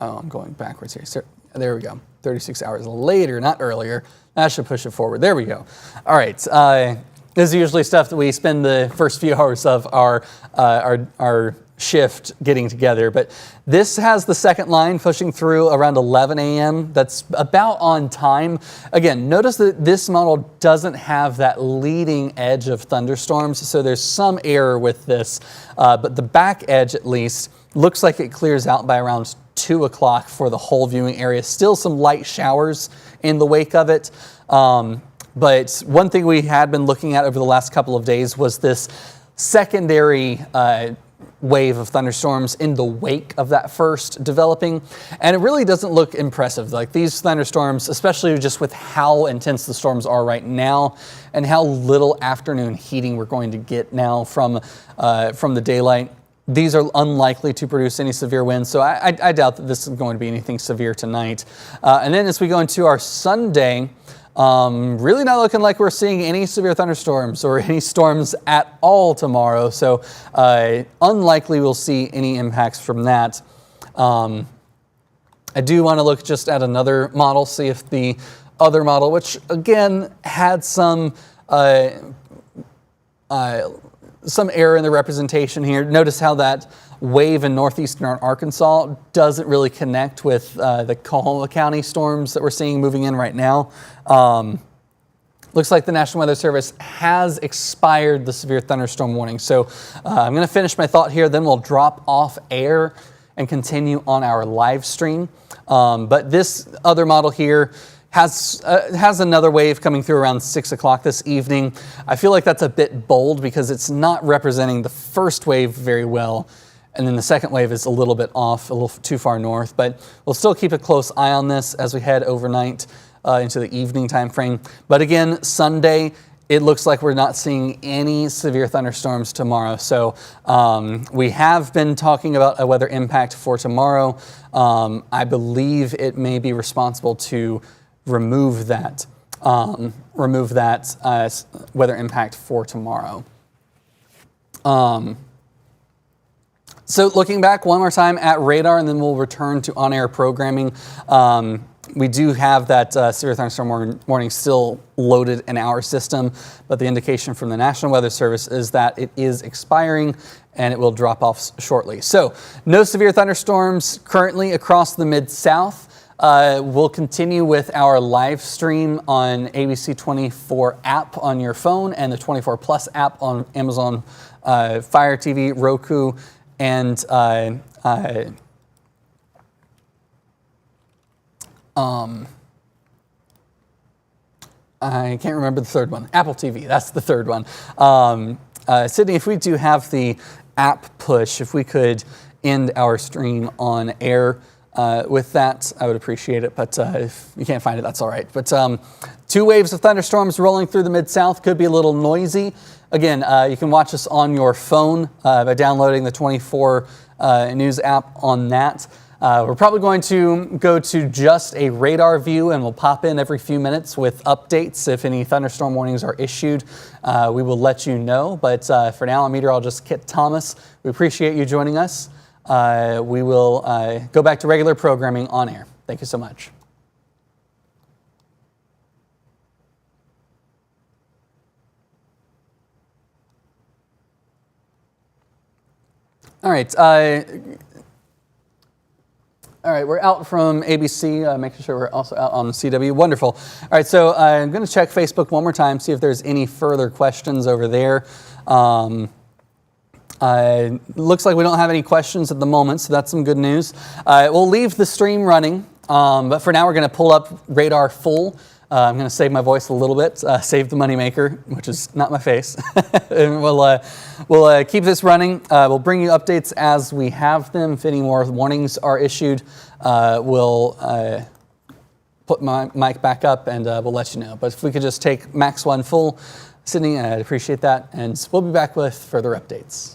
Oh, I'm going backwards here. So, there we go. 36 hours later, not earlier. That should push it forward. There we go. All right. This is usually stuff that we spend the first few hours of our shift getting together. But this has the second line pushing through around 11 a.m. That's about on time. Again, notice that this model doesn't have that leading edge of thunderstorms, so there's some error with this. But the back edge, at least, looks like it clears out by around 2 o'clock for the whole viewing area. Still some light showers in the wake of it. But one thing we had been looking at over the last couple of days was this secondary wave of thunderstorms in the wake of that first developing. And it really doesn't look impressive. Like these thunderstorms, especially just with how intense the storms are right now and how little afternoon heating we're going to get now from the daylight, these are unlikely to produce any severe winds, so I doubt that this is going to be anything severe tonight. And then as we go into our Sunday, really not looking like we're seeing any severe thunderstorms or any storms at all tomorrow, so unlikely we'll see any impacts from that. I do want to look just at another model, see if the other model, which again had some error in the representation here. Notice how that wave in northeastern Arkansas doesn't really connect with the Coahoma County storms that we're seeing moving in right now. Looks like the National Weather Service has expired the severe thunderstorm warning. So I'm going to finish my thought here, then we'll drop off air and continue on our live stream. But this other model here has another wave coming through around 6 o'clock this evening. I feel like that's a bit bold because it's not representing the first wave very well. And then the second wave is a little bit off, a little too far north. But we'll still keep a close eye on this as we head overnight into the evening time frame. But again, Sunday, it looks like we're not seeing any severe thunderstorms tomorrow. So we have been talking about a weather impact for tomorrow. I believe it may be responsible to remove that weather impact for tomorrow. So looking back one more time at radar, and then we'll return to on-air programming. We do have that severe thunderstorm warning still loaded in our system, but the indication from the National Weather Service is that it is expiring and it will drop off shortly. So no severe thunderstorms currently across the Mid-South. We'll continue with our live stream on ABC 24 app on your phone and the 24 Plus app on Amazon Fire TV, Roku, and I can't remember the third one. Apple TV, that's the third one. Sydney, if we do have the app push, if we could end our stream on air with that, I would appreciate it. But if you can't find it, that's all right. But 2 waves of thunderstorms rolling through the Mid-South, could be a little noisy. Again, you can watch us on your phone by downloading the 24 News app on that. We're probably going to go to just a radar view, and we'll pop in every few minutes with updates. If any thunderstorm warnings are issued, we will let you know. But for now, I'm meteorologist Kit Thomas. We appreciate you joining us. We will go back to regular programming on air. Thank you so much. All right. All right, we're out from ABC, making sure we're also out on CW. Wonderful. All right, so I'm going to check Facebook one more time, see if there's any further questions over there. Looks like we don't have any questions at the moment, so that's some good news. We'll leave the stream running, but for now we're going to pull up radar full. I'm going to save my voice a little bit, save the moneymaker, which is not my face. And we'll keep this running. We'll bring you updates as we have them. If any more warnings are issued, we'll put my mic back up and we'll let you know. But if we could just take Max 1 full, Sydney, I'd appreciate that. And we'll be back with further updates.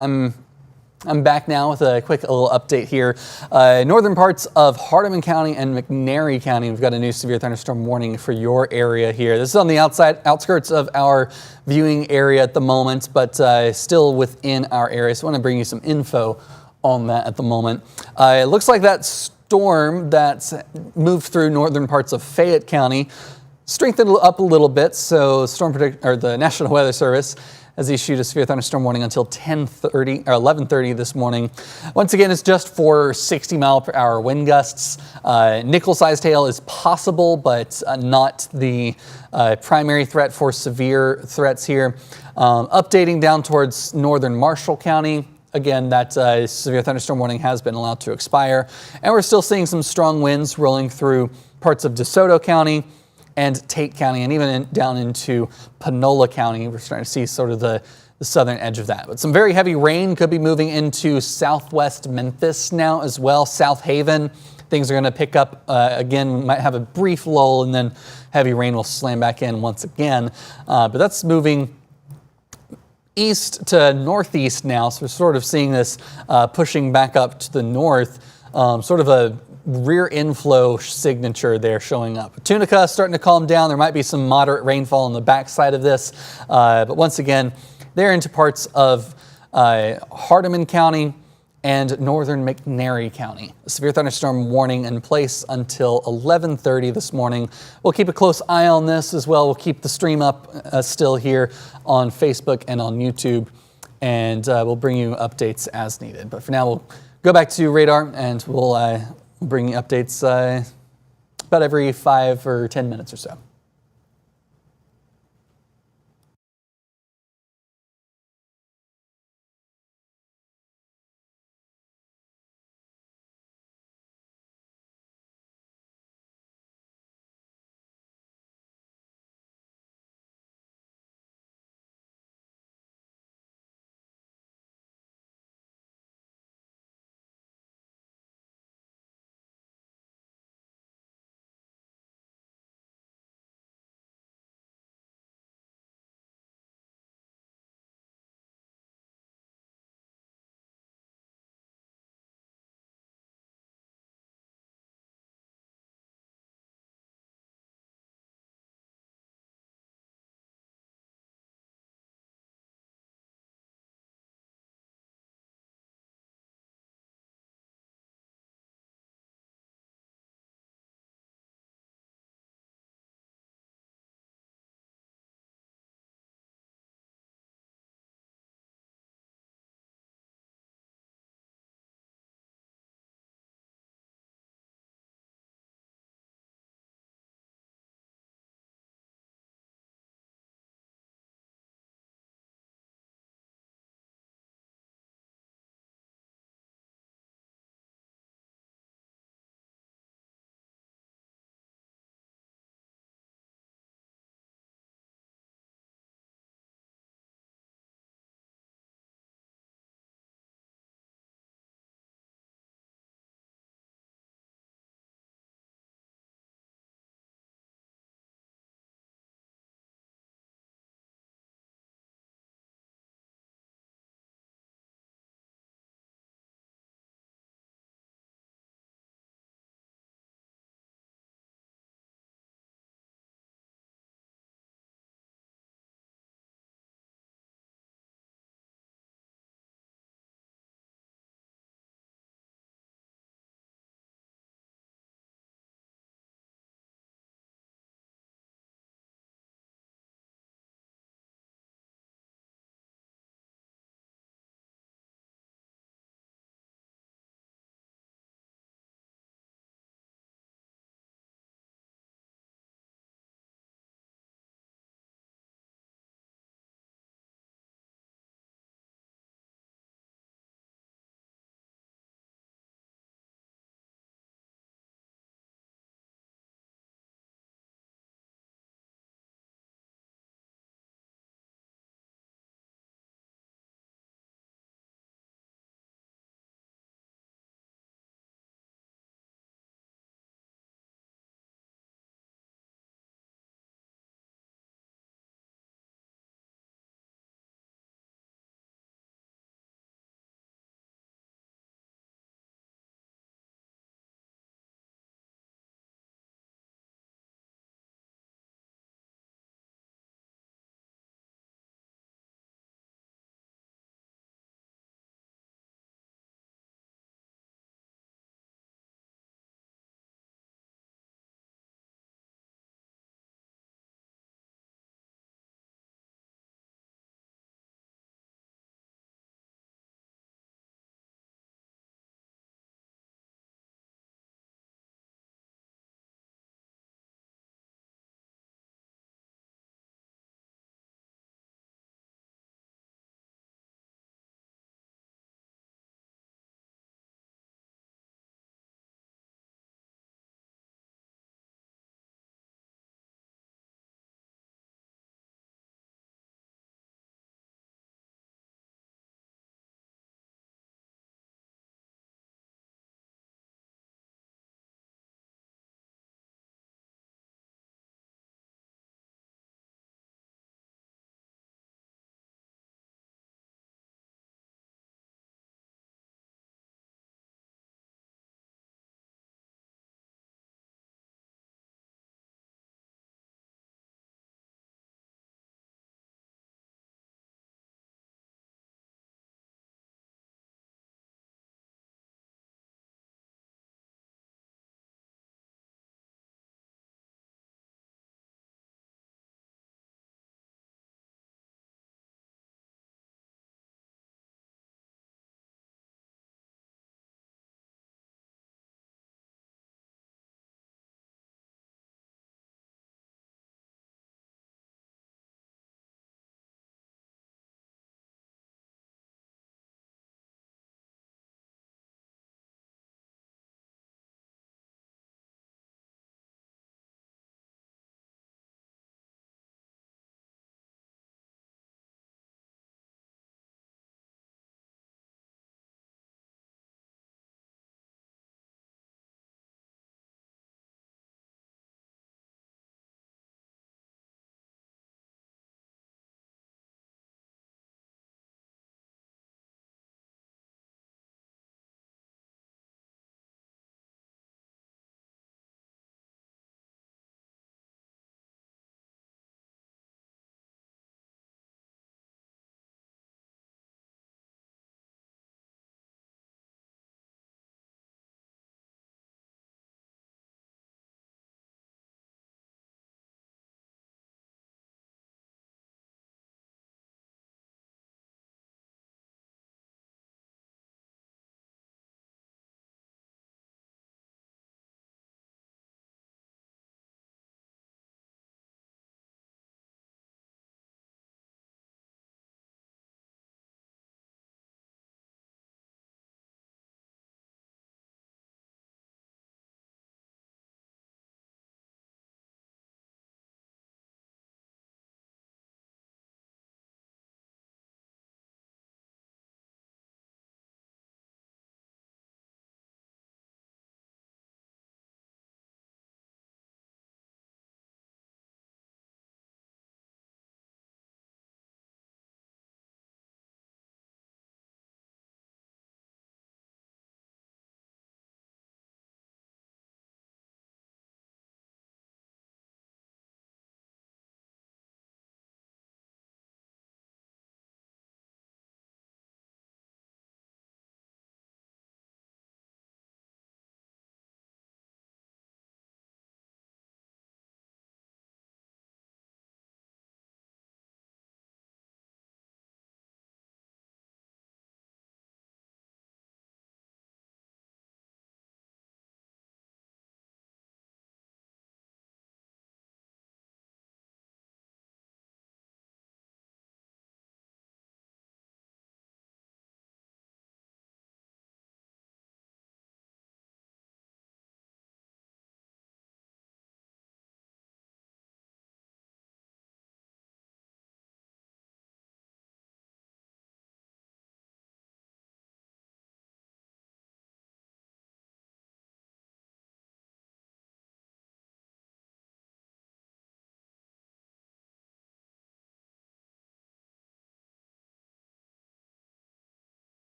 I'm I'm back now with a quick little update here. Northern parts of Hardeman County and McNairy County, we've got a new severe thunderstorm warning for your area here. This is on the outskirts of our viewing area at the moment, but still within our area. So I want to bring you some info on that at the moment. It looks like that storm that's moved through northern parts of Fayette County strengthened up a little bit. So the National Weather Service has issued a severe thunderstorm warning until 10:30 or 11:30 this morning. Once again, it's just for 60-mile-per-hour wind gusts. Nickel-sized hail is possible, but not the primary threat for severe threats here. Updating down towards northern Marshall County. Again, that severe thunderstorm warning has been allowed to expire, and we're still seeing some strong winds rolling through parts of DeSoto County and Tate County, and even down into Panola County. We're starting to see sort of the southern edge of that. But some very heavy rain could be moving into southwest Memphis now as well. South Haven, things are going to pick up again, might have a brief lull, and then heavy rain will slam back in once again. But that's moving east to northeast now, so we're sort of seeing this pushing back up to the north, sort of a rear inflow signature there showing up. Tunica starting to calm down. There might be some moderate rainfall on the backside of this, but once again, they're into parts of Hardeman County and northern McNairy County. A severe thunderstorm warning in place until 11:30 this morning. We'll keep a close eye on this as well. We'll keep the stream up still here on Facebook and on YouTube, and we'll bring you updates as needed. But for now, we'll go back to radar, and we'll bring you updates about every 5 or 10 minutes or so.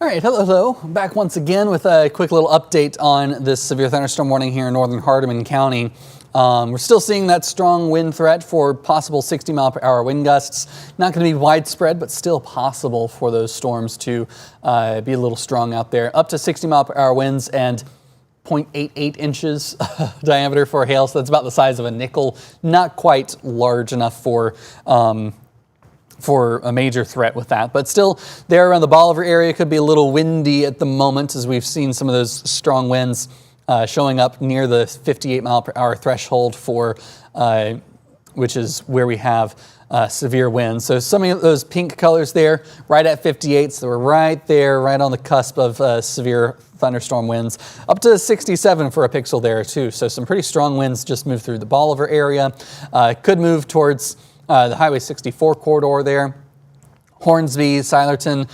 All right, hello. Back once again with a quick little update on this severe thunderstorm warning here in northern Hardeman County. We're still seeing that strong wind threat for possible 60-mile-per-hour wind gusts. Not going to be widespread, but still possible for those storms to be a little strong out there. Up to 60-mile-per-hour winds and 0.88 inches diameter for hail, so that's about the size of a nickel. Not quite large enough for a major threat with that, but still there around the Bolivar area. Could be a little windy at the moment, as we've seen some of those strong winds showing up near the 58-mile-per-hour threshold for which is where we have severe winds. So some of those pink colors there, right at 58, so we're right there, right on the cusp of severe thunderstorm winds. Up to 67 for a pixel there too. So some pretty strong winds just moved through the Bolivar area. Could move towards the Highway 64 corridor there. Hornsby, Silerton,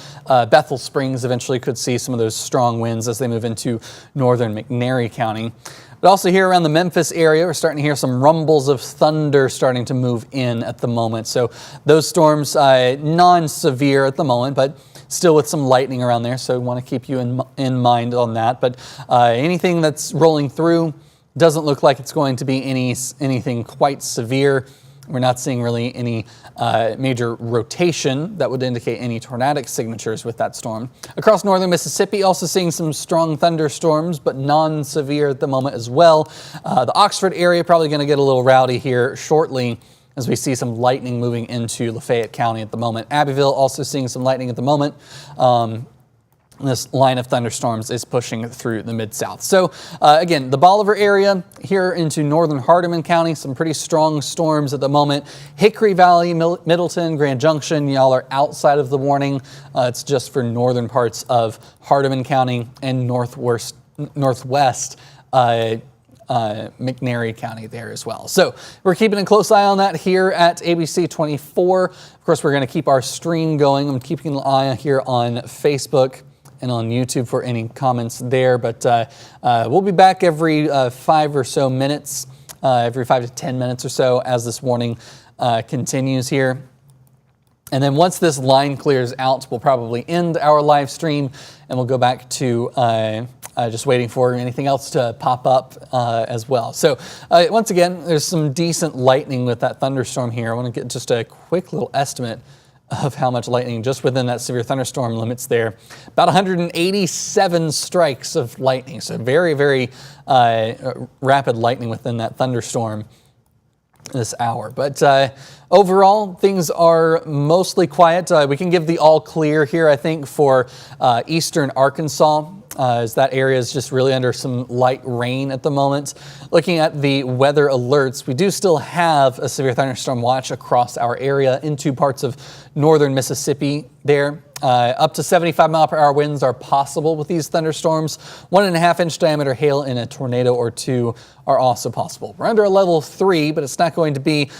Bethel Springs eventually could see some of those strong winds as they move into northern McNairy County. But also here around the Memphis area, we're starting to hear some rumbles of thunder starting to move in at the moment. So those storms, non-severe at the moment, but still with some lightning around there. So we want to keep you in mind on that. But anything that's rolling through doesn't look like it's going to be anything quite severe. We're not seeing really any major rotation that would indicate any tornadic signatures with that storm. Across northern Mississippi, also seeing some strong thunderstorms, but non-severe at the moment as well. The Oxford area probably going to get a little rowdy here shortly as we see some lightning moving into Lafayette County at the moment. Abbeville also seeing some lightning at the moment. This line of thunderstorms is pushing through the Mid-South. So again, the Bolivar area here into northern Hardeman County, some pretty strong storms at the moment. Hickory Valley, Middleton, Grand Junction, y'all are outside of the warning. It's just for northern parts of Hardeman County and northwest McNairy County there as well. So we're keeping a close eye on that here at ABC 24. Of course, we're going to keep our stream going. I'm keeping an eye here on Facebook and on YouTube for any comments there. But we'll be back every 5 or so minutes, every 5 to 10 minutes or so as this warning continues here. And then once this line clears out, we'll probably end our live stream and we'll go back to just waiting for anything else to pop up as well. So once again, there's some decent lightning with that thunderstorm here. I want to get just a quick little estimate of how much lightning just within that severe thunderstorm limits there. About 187 strikes of lightning. So very, very rapid lightning within that thunderstorm this hour. But overall, things are mostly quiet. We can give the all clear here, I think, for eastern Arkansas, as that area is just really under some light rain at the moment. Looking at the weather alerts, we do still have a severe thunderstorm watch across our area into parts of northern Mississippi there. Up to 75-mile-per-hour winds are possible with these thunderstorms. 1.5-inch diameter hail in a tornado or two are also possible. We're under a level 3, but it's not going to be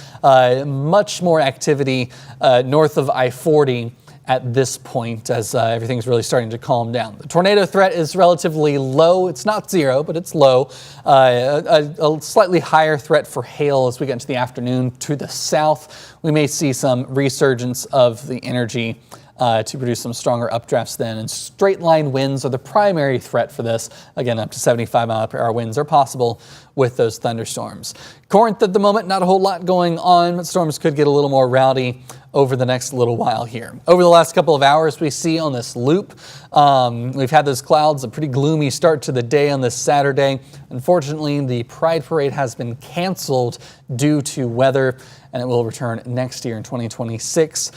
much more activity north of I-40 at this point as everything's really starting to calm down. The tornado threat is relatively low. It's not zero, but it's low. A slightly higher threat for hail as we get into the afternoon to the south. We may see some resurgence of the energy to produce some stronger updrafts then. And straight line winds are the primary threat for this. Again, up to 75-mile-per-hour winds are possible with those thunderstorms. Corinth at the moment, not a whole lot going on, but storms could get a little more rowdy over the next little while here. Over the last couple of hours, we see on this loop, we've had those clouds, a pretty gloomy start to the day on this Saturday. Unfortunately, the Pride Parade has been canceled due to weather, and it will return next year in 2026.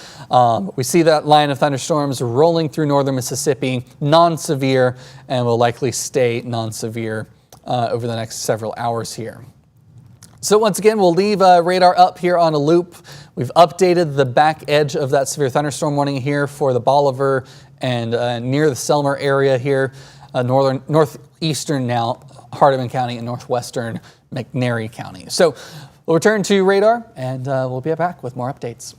We see that line of thunderstorms rolling through northern Mississippi, non-severe, and will likely stay non-severe over the next several hours here. So once again, we'll leave radar up here on a loop. We've updated the back edge of that severe thunderstorm warning here for the Bolivar and near the Selmer area here, northeastern now, Hardeman County and northwestern McNairy County. So we'll return to radar and we'll be back with more updates.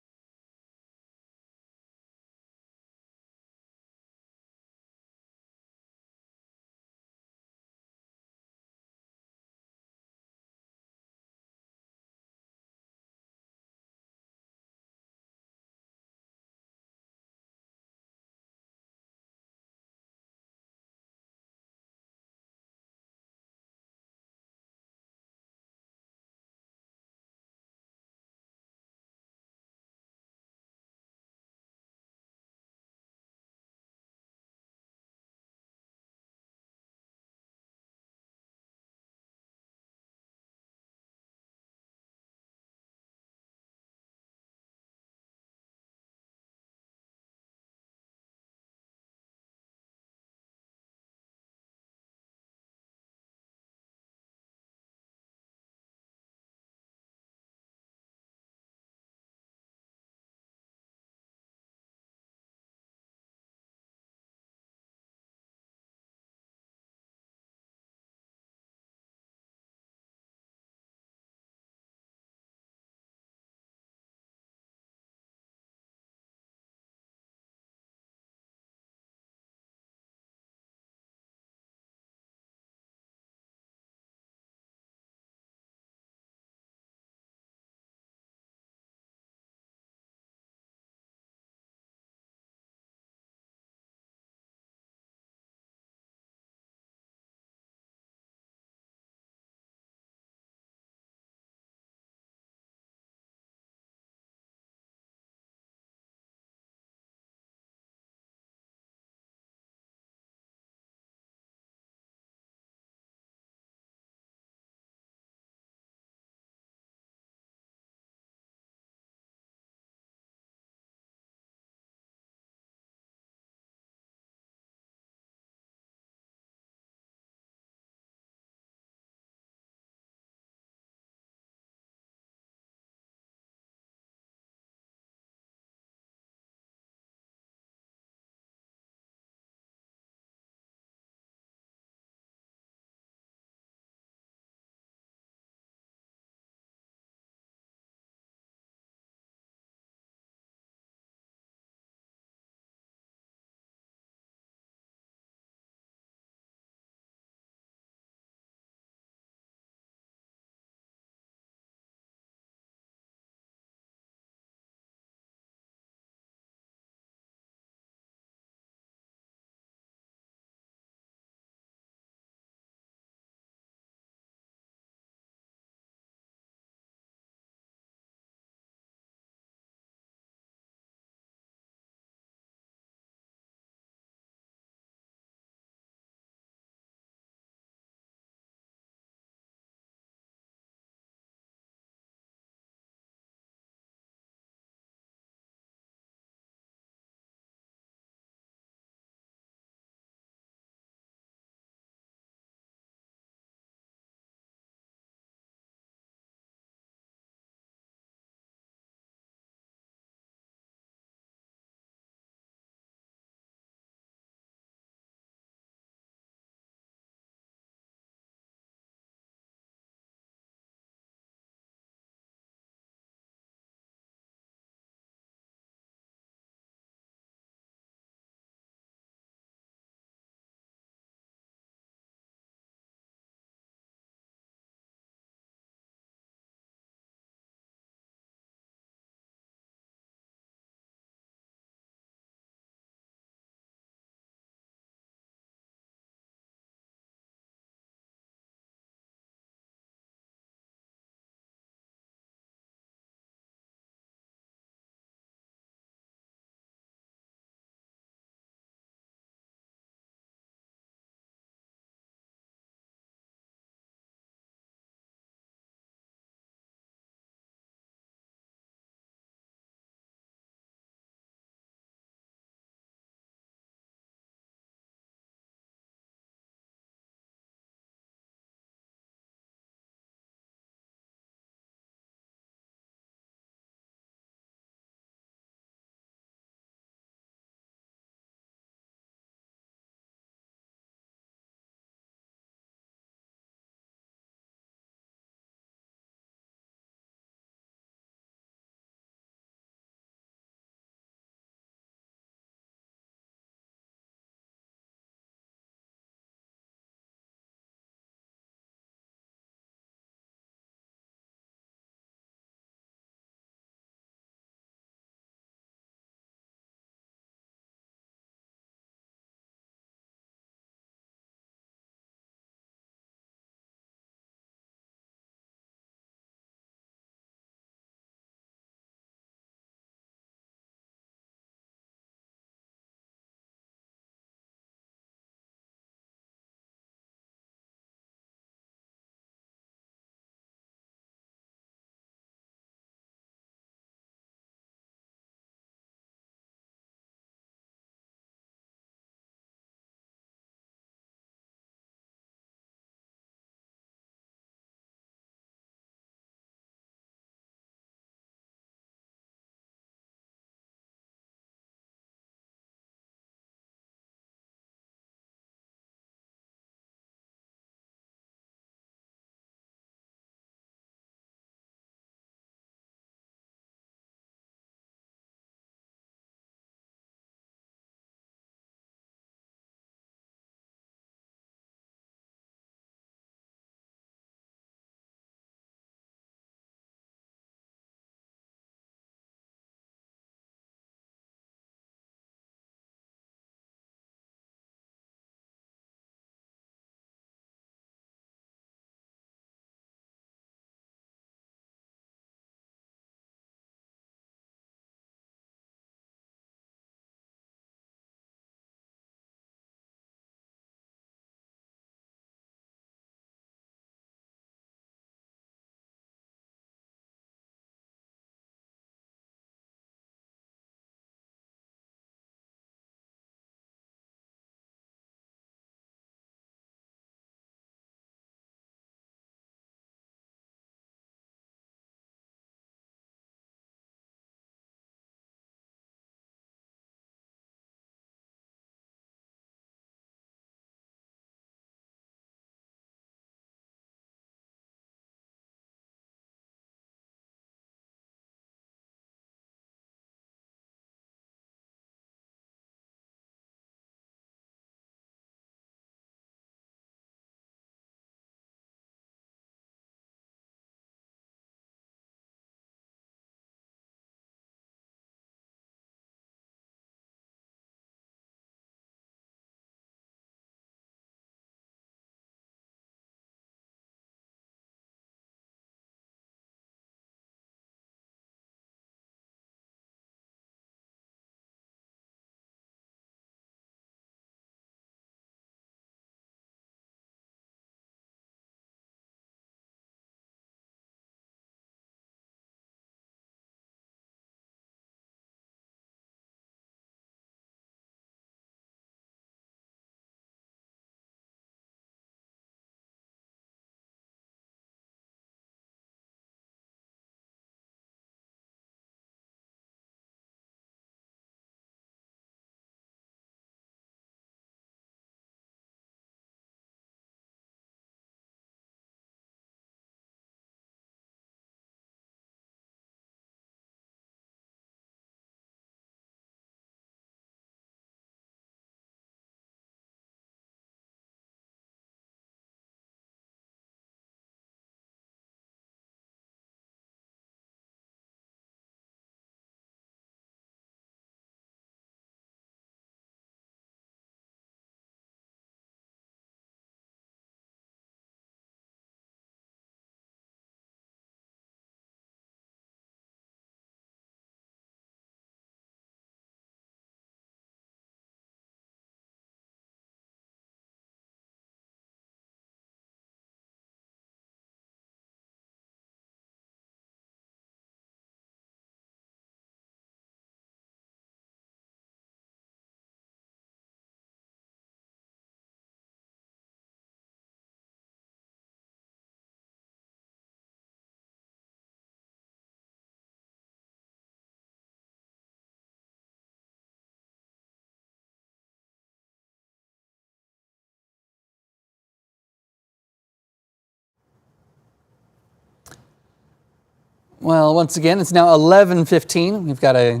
Well, once again, it's now 11:15. We've got to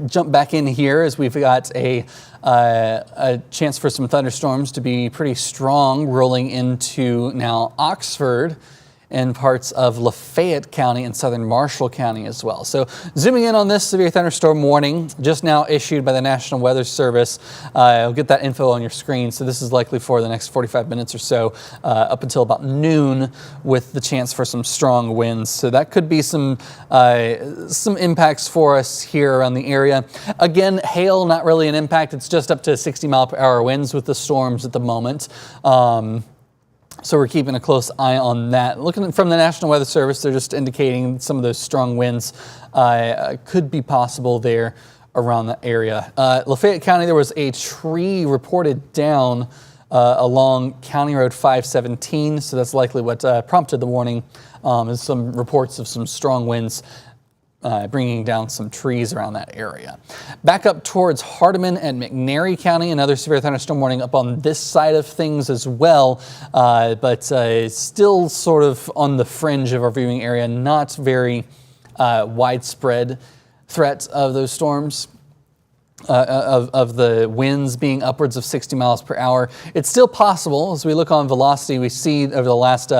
jump back in here as we've got a chance for some thunderstorms to be pretty strong rolling into now Oxford and parts of Lafayette County and southern Marshall County as well. So zooming in on this severe thunderstorm warning just now issued by the National Weather Service. I'll get that info on your screen. So this is likely for the next 45 minutes or so up until about noon with the chance for some strong winds. So that could be some impacts for us here around the area. Again, hail, not really an impact. It's just up to 60-mile-per-hour winds with the storms at the moment. So we're keeping a close eye on that. Looking from the National Weather Service, they're just indicating some of those strong winds could be possible there around the area. Lafayette County, there was a tree reported down along County Road 517, so that's likely what prompted the warning, is some reports of some strong winds bringing down some trees around that area. Back up towards Hardeman and McNairy County, another severe thunderstorm warning up on this side of things as well, but still sort of on the fringe of our viewing area, not very widespread threat of those storms. Of the winds being upwards of 60 miles per hour. It's still possible. As we look on velocity, we see over the last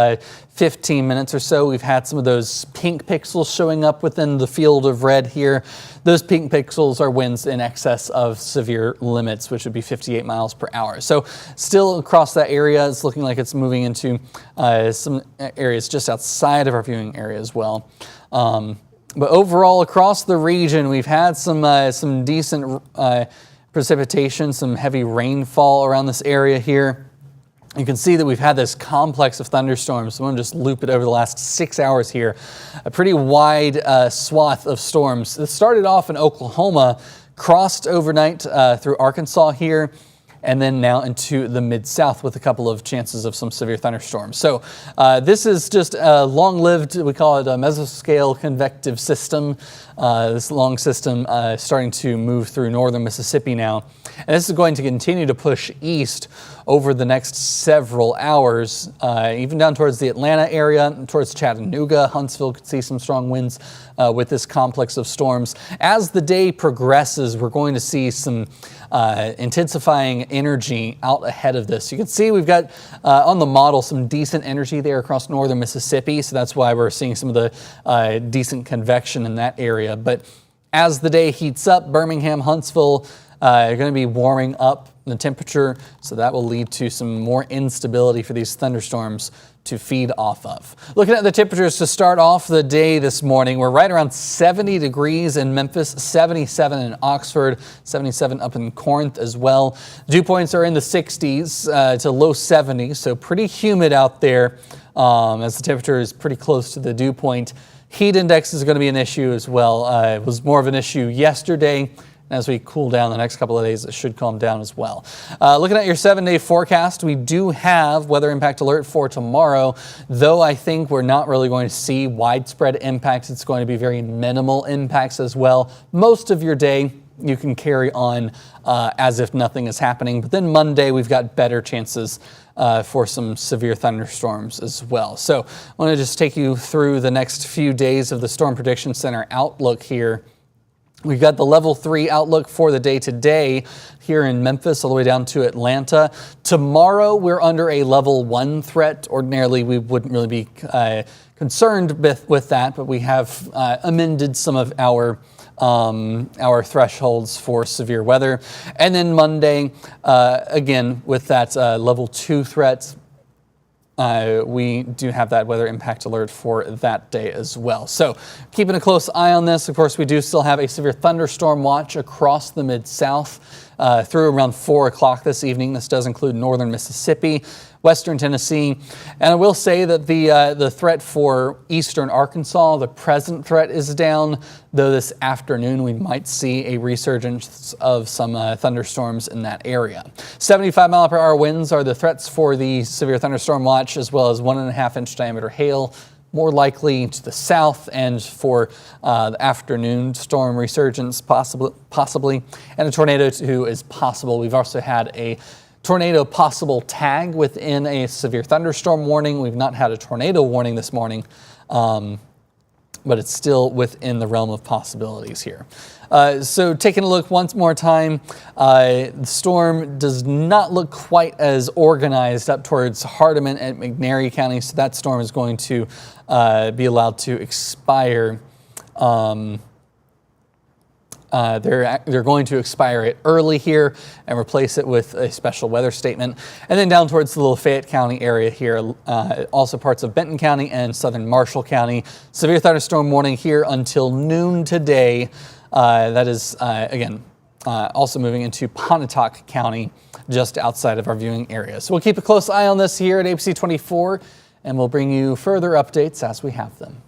15 minutes or so, we've had some of those pink pixels showing up within the field of red here. Those pink pixels are winds in excess of severe limits, which would be 58 miles per hour. So still across that area, it's looking like it's moving into some areas just outside of our viewing area as well. But overall, across the region, we've had some decent precipitation, some heavy rainfall around this area here. You can see that we've had this complex of thunderstorms. So I'm going to just loop it over the last 6 hours here. A pretty wide swath of storms. It started off in Oklahoma, crossed overnight through Arkansas here, and then now into the Mid-South with a couple of chances of some severe thunderstorms. So this is just a long-lived, we call it a mesoscale convective system. This long system starting to move through northern Mississippi now. And this is going to continue to push east over the next several hours, even down towards the Atlanta area, towards Chattanooga. Huntsville could see some strong winds with this complex of storms. As the day progresses, we're going to see some intensifying energy out ahead of this. You can see we've got on the model some decent energy there across northern Mississippi, so that's why we're seeing some of the decent convection in that area. But as the day heats up, Birmingham, Huntsville are going to be warming up the temperature, so that will lead to some more instability for these thunderstorms to feed off of. Looking at the temperatures to start off the day this morning, we're right around 70 degrees in Memphis, 77 in Oxford, 77 up in Corinth as well. Dew points are in the 60s to low 70s, so pretty humid out there as the temperature is pretty close to the dew point. Heat index is going to be an issue as well. It was more of an issue yesterday. As we cool down the next couple of days, it should calm down as well. Looking at your 7-day forecast, we do have weather impact alert for tomorrow, though I think we're not really going to see widespread impacts. It's going to be very minimal impacts as well. Most of your day, you can carry on as if nothing is happening. But then Monday, we've got better chances for some severe thunderstorms as well. So I want to just take you through the next few days of the Storm Prediction Center outlook here. We've got the level 3 outlook for the day today here in Memphis all the way down to Atlanta. Tomorrow we're under a level 1 threat. Ordinarily we wouldn't really be concerned with that, but we have amended some of our thresholds for severe weather. And then Monday, again with that level 2 threat, we do have that weather impact alert for that day as well. So keeping a close eye on this. Of course, we do still have a severe thunderstorm watch across the Mid-South through around 4 o'clock this evening. This does include northern Mississippi, western Tennessee. And I will say that the threat for eastern Arkansas, the present threat is down, though this afternoon we might see a resurgence of some thunderstorms in that area. 75-mile-per-hour winds are the threats for the severe thunderstorm watch, as well as 1.5-inch diameter hail, more likely to the south, and for the afternoon storm resurgence possibly, and a tornado too is possible. We've also had a tornado possible tag within a severe thunderstorm warning. We've not had a tornado warning this morning. but it's still within the realm of possibilities here. So taking a look once more time, the storm does not look quite as organized up towards Hardeman and McNairy County, so that storm is going to be allowed to expire. They're going to expire it early here and replace it with a special weather statement. And then down towards the little Fayette County area here, also parts of Benton County and southern Marshall County. Severe thunderstorm warning here until noon today. That is, again, also moving into Pontotoc County, just outside of our viewing area. So we'll keep a close eye on this here at ABC 24, and we'll bring you further updates as we have them.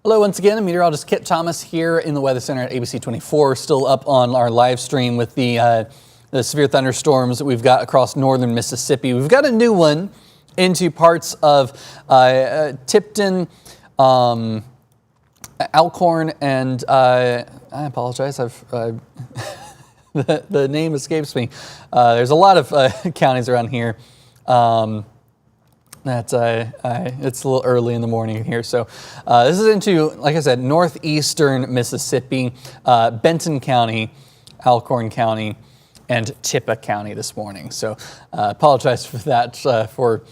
Hello once again, I'm meteorologist Kit Thomas here in the Weather Center at ABC 24, still up on our live stream with the severe thunderstorms that we've got across northern Mississippi. We've got a new one into parts of Tipton, Alcorn, and I apologize, the name escapes me. There's a lot of counties around here. It's a little early in the morning here. So this is into, like I said, northeastern Mississippi, Benton County, Alcorn County, and Tippah County this morning. So apologize for that, for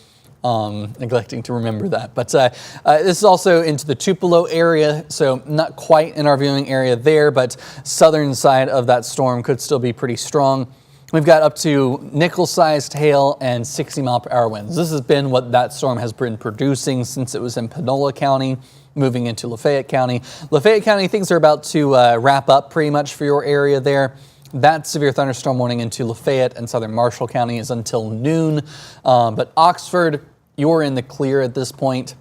neglecting to remember that. But this is also into the Tupelo area, so not quite in our viewing area there, but southern side of that storm could still be pretty strong. We've got up to nickel-sized hail and 60-mile-per-hour winds. This has been what that storm has been producing since it was in Panola County, moving into Lafayette County. Lafayette County, things are about to wrap up pretty much for your area there. That severe thunderstorm warning into Lafayette and southern Marshall County is until noon. But Oxford, you're in the clear at this point,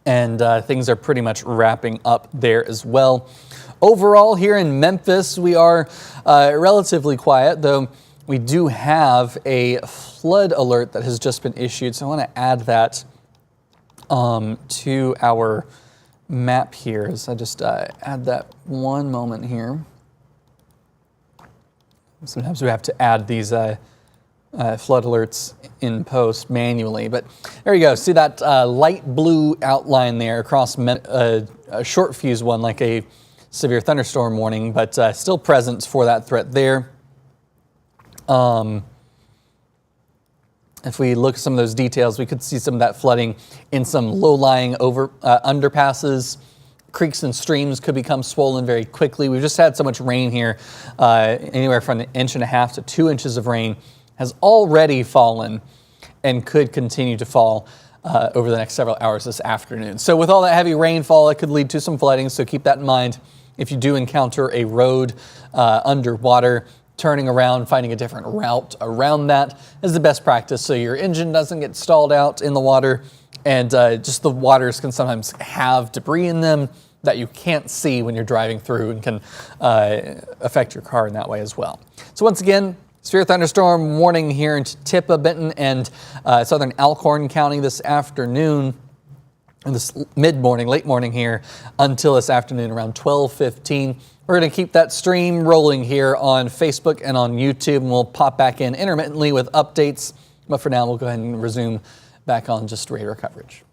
and things are pretty much wrapping up there as well. Overall, here in Memphis, we are relatively quiet, though we do have a flood alert that has just been issued. So I want to add that to our map here. So I just add that one moment here. Sometimes we have to add these flood alerts in post manually, but there you go. See that light blue outline there across a short fuse one, like a severe thunderstorm warning, but still present for that threat there. If we look at some of those details, we could see some of that flooding in some low-lying underpasses. Creeks and streams could become swollen very quickly. We've just had so much rain here, anywhere from 1.5 inches to 2 inches of rain has already fallen and could continue to fall over the next several hours this afternoon. So with all that heavy rainfall, it could lead to some flooding, so keep that in mind. If you do encounter a road underwater, turning around, finding a different route around that is the best practice so your engine doesn't get stalled out in the water, and just the waters can sometimes have debris in them that you can't see when you're driving through and can affect your car in that way as well. So once again, severe thunderstorm warning here in Tippah, Benton, and southern Alcorn County this afternoon. And this mid-morning, late morning here until this afternoon around 12:15. We're going to keep that stream rolling here on Facebook and on YouTube, and we'll pop back in intermittently with updates. But for now, we'll go ahead and resume back on just radar coverage.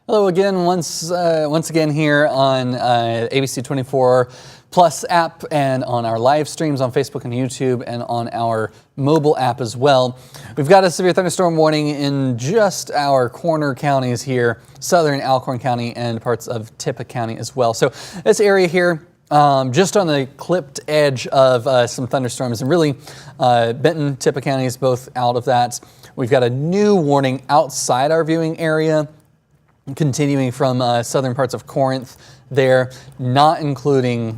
Hello again, once again here on ABC 24 Plus app and on our live streams on Facebook and YouTube and on our mobile app as well. We've got a severe thunderstorm warning in just our corner counties here, southern Alcorn County and parts of Tippah County as well. So this area here, just on the clipped edge of some thunderstorms, and really Benton, Tippah counties both out of that. We've got a new warning outside our viewing area, continuing from southern parts of Corinth there, not including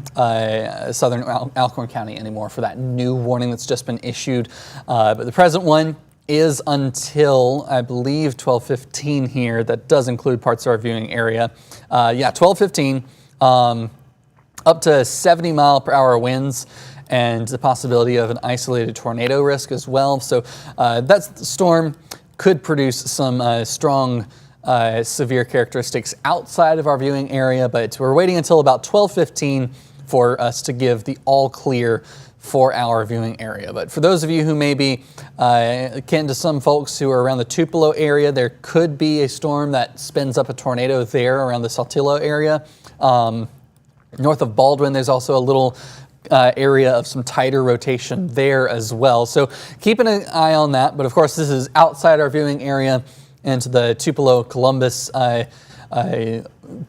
southern Alcorn County anymore for that new warning that's just been issued. But the present one is until, I believe, 12:15 here. That does include parts of our viewing area. 12:15, up to 70 mile per hour winds and the possibility of an isolated tornado risk as well. So that storm could produce some strong severe characteristics outside of our viewing area, but we're waiting until about 12:15 for us to give the all clear for our viewing area. But for those of you who may be akin to some folks who are around the Tupelo area, there could be a storm that spins up a tornado there around the Saltillo area. North of Baldwin, there's also a little area of some tighter rotation there as well. So keep an eye on that. But of course, this is outside our viewing area into the Tupelo, Columbus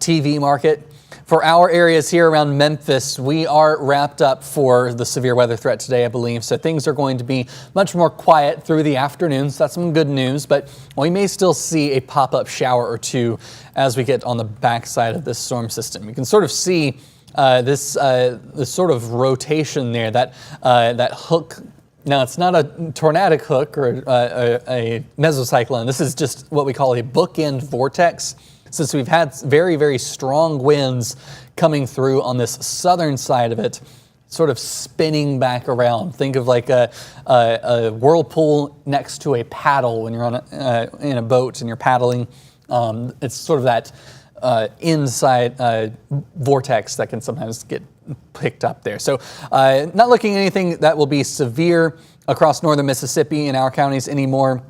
TV market. For our areas here around Memphis, we are wrapped up for the severe weather threat today, I believe. So things are going to be much more quiet through the afternoon. So that's some good news, but we may still see a pop-up shower or two as we get on the backside of this storm system. You can sort of see this sort of rotation there, that hook. Now, it's not a tornadic hook or a mesocyclone. This is just what we call a bookend vortex, since we've had very, very strong winds coming through on this southern side of it, sort of spinning back around. Think of like a whirlpool next to a paddle when you're on in a boat and you're paddling. It's sort of that inside vortex that can sometimes get picked up there. So not looking at anything that will be severe across northern Mississippi in our counties anymore.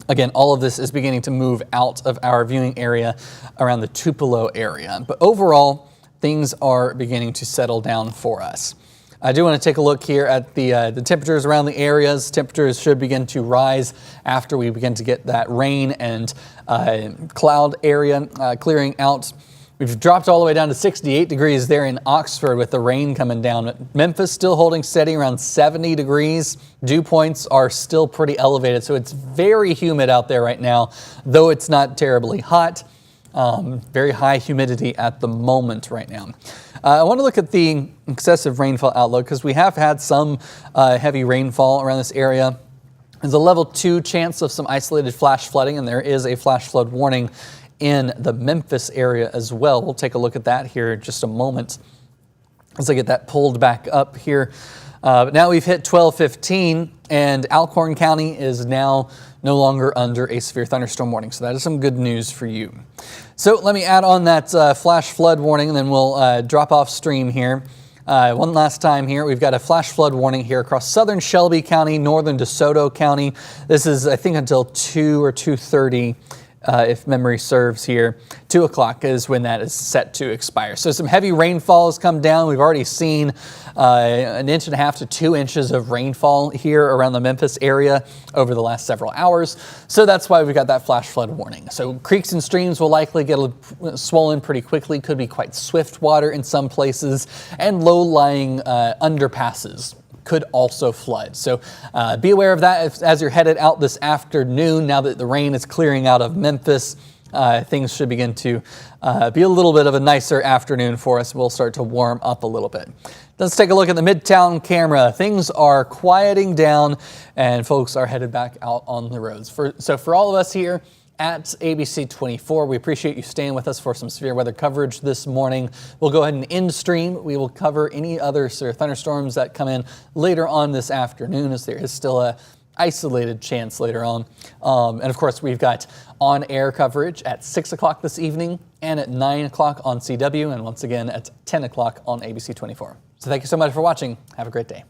Again, all of this is beginning to move out of our viewing area around the Tupelo area. But overall, things are beginning to settle down for us. I do want to take a look here at the temperatures around the areas. Temperatures should begin to rise after we begin to get that rain and cloud area clearing out. We've dropped all the way down to 68 degrees there in Oxford with the rain coming down. Memphis still holding steady around 70 degrees. Dew points are still pretty elevated, so it's very humid out there right now, though it's not terribly hot. Very high humidity at the moment right now. I want to look at the excessive rainfall outlook because we have had some heavy rainfall around this area. There's a level 2 chance of some isolated flash flooding, and there is a flash flood warning in the Memphis area as well. We'll take a look at that here in just a moment as I get that pulled back up here. But now we've hit 12:15 and Alcorn County is now no longer under a severe thunderstorm warning. So that is some good news for you. So let me add on that flash flood warning and then we'll drop off stream here. One last time here, we've got a flash flood warning here across southern Shelby County, northern DeSoto County. This is, I think, until 2 or 2:30. If memory serves here. 2 o'clock is when that is set to expire. So some heavy rainfall has come down. We've already seen 1.5 to 2 inches of rainfall here around the Memphis area over the last several hours. So that's why we got that flash flood warning. So creeks and streams will likely get swollen pretty quickly. Could be quite swift water in some places, and low-lying underpasses could also flood. So be aware of that as you're headed out this afternoon. Now that the rain is clearing out of Memphis, things should begin to be a little bit of a nicer afternoon for us. We'll start to warm up a little bit. Let's take a look at the Midtown camera. Things are quieting down and folks are headed back out on the roads. So for all of us here at ABC 24. We appreciate you staying with us for some severe weather coverage this morning. We'll go ahead and end stream. We will cover any other severe thunderstorms that come in later on this afternoon, as there is still a isolated chance later on. And of course, we've got on-air coverage at 6 o'clock this evening and at 9 o'clock on CW, and once again at 10 o'clock on ABC 24. So thank you so much for watching. Have a great day.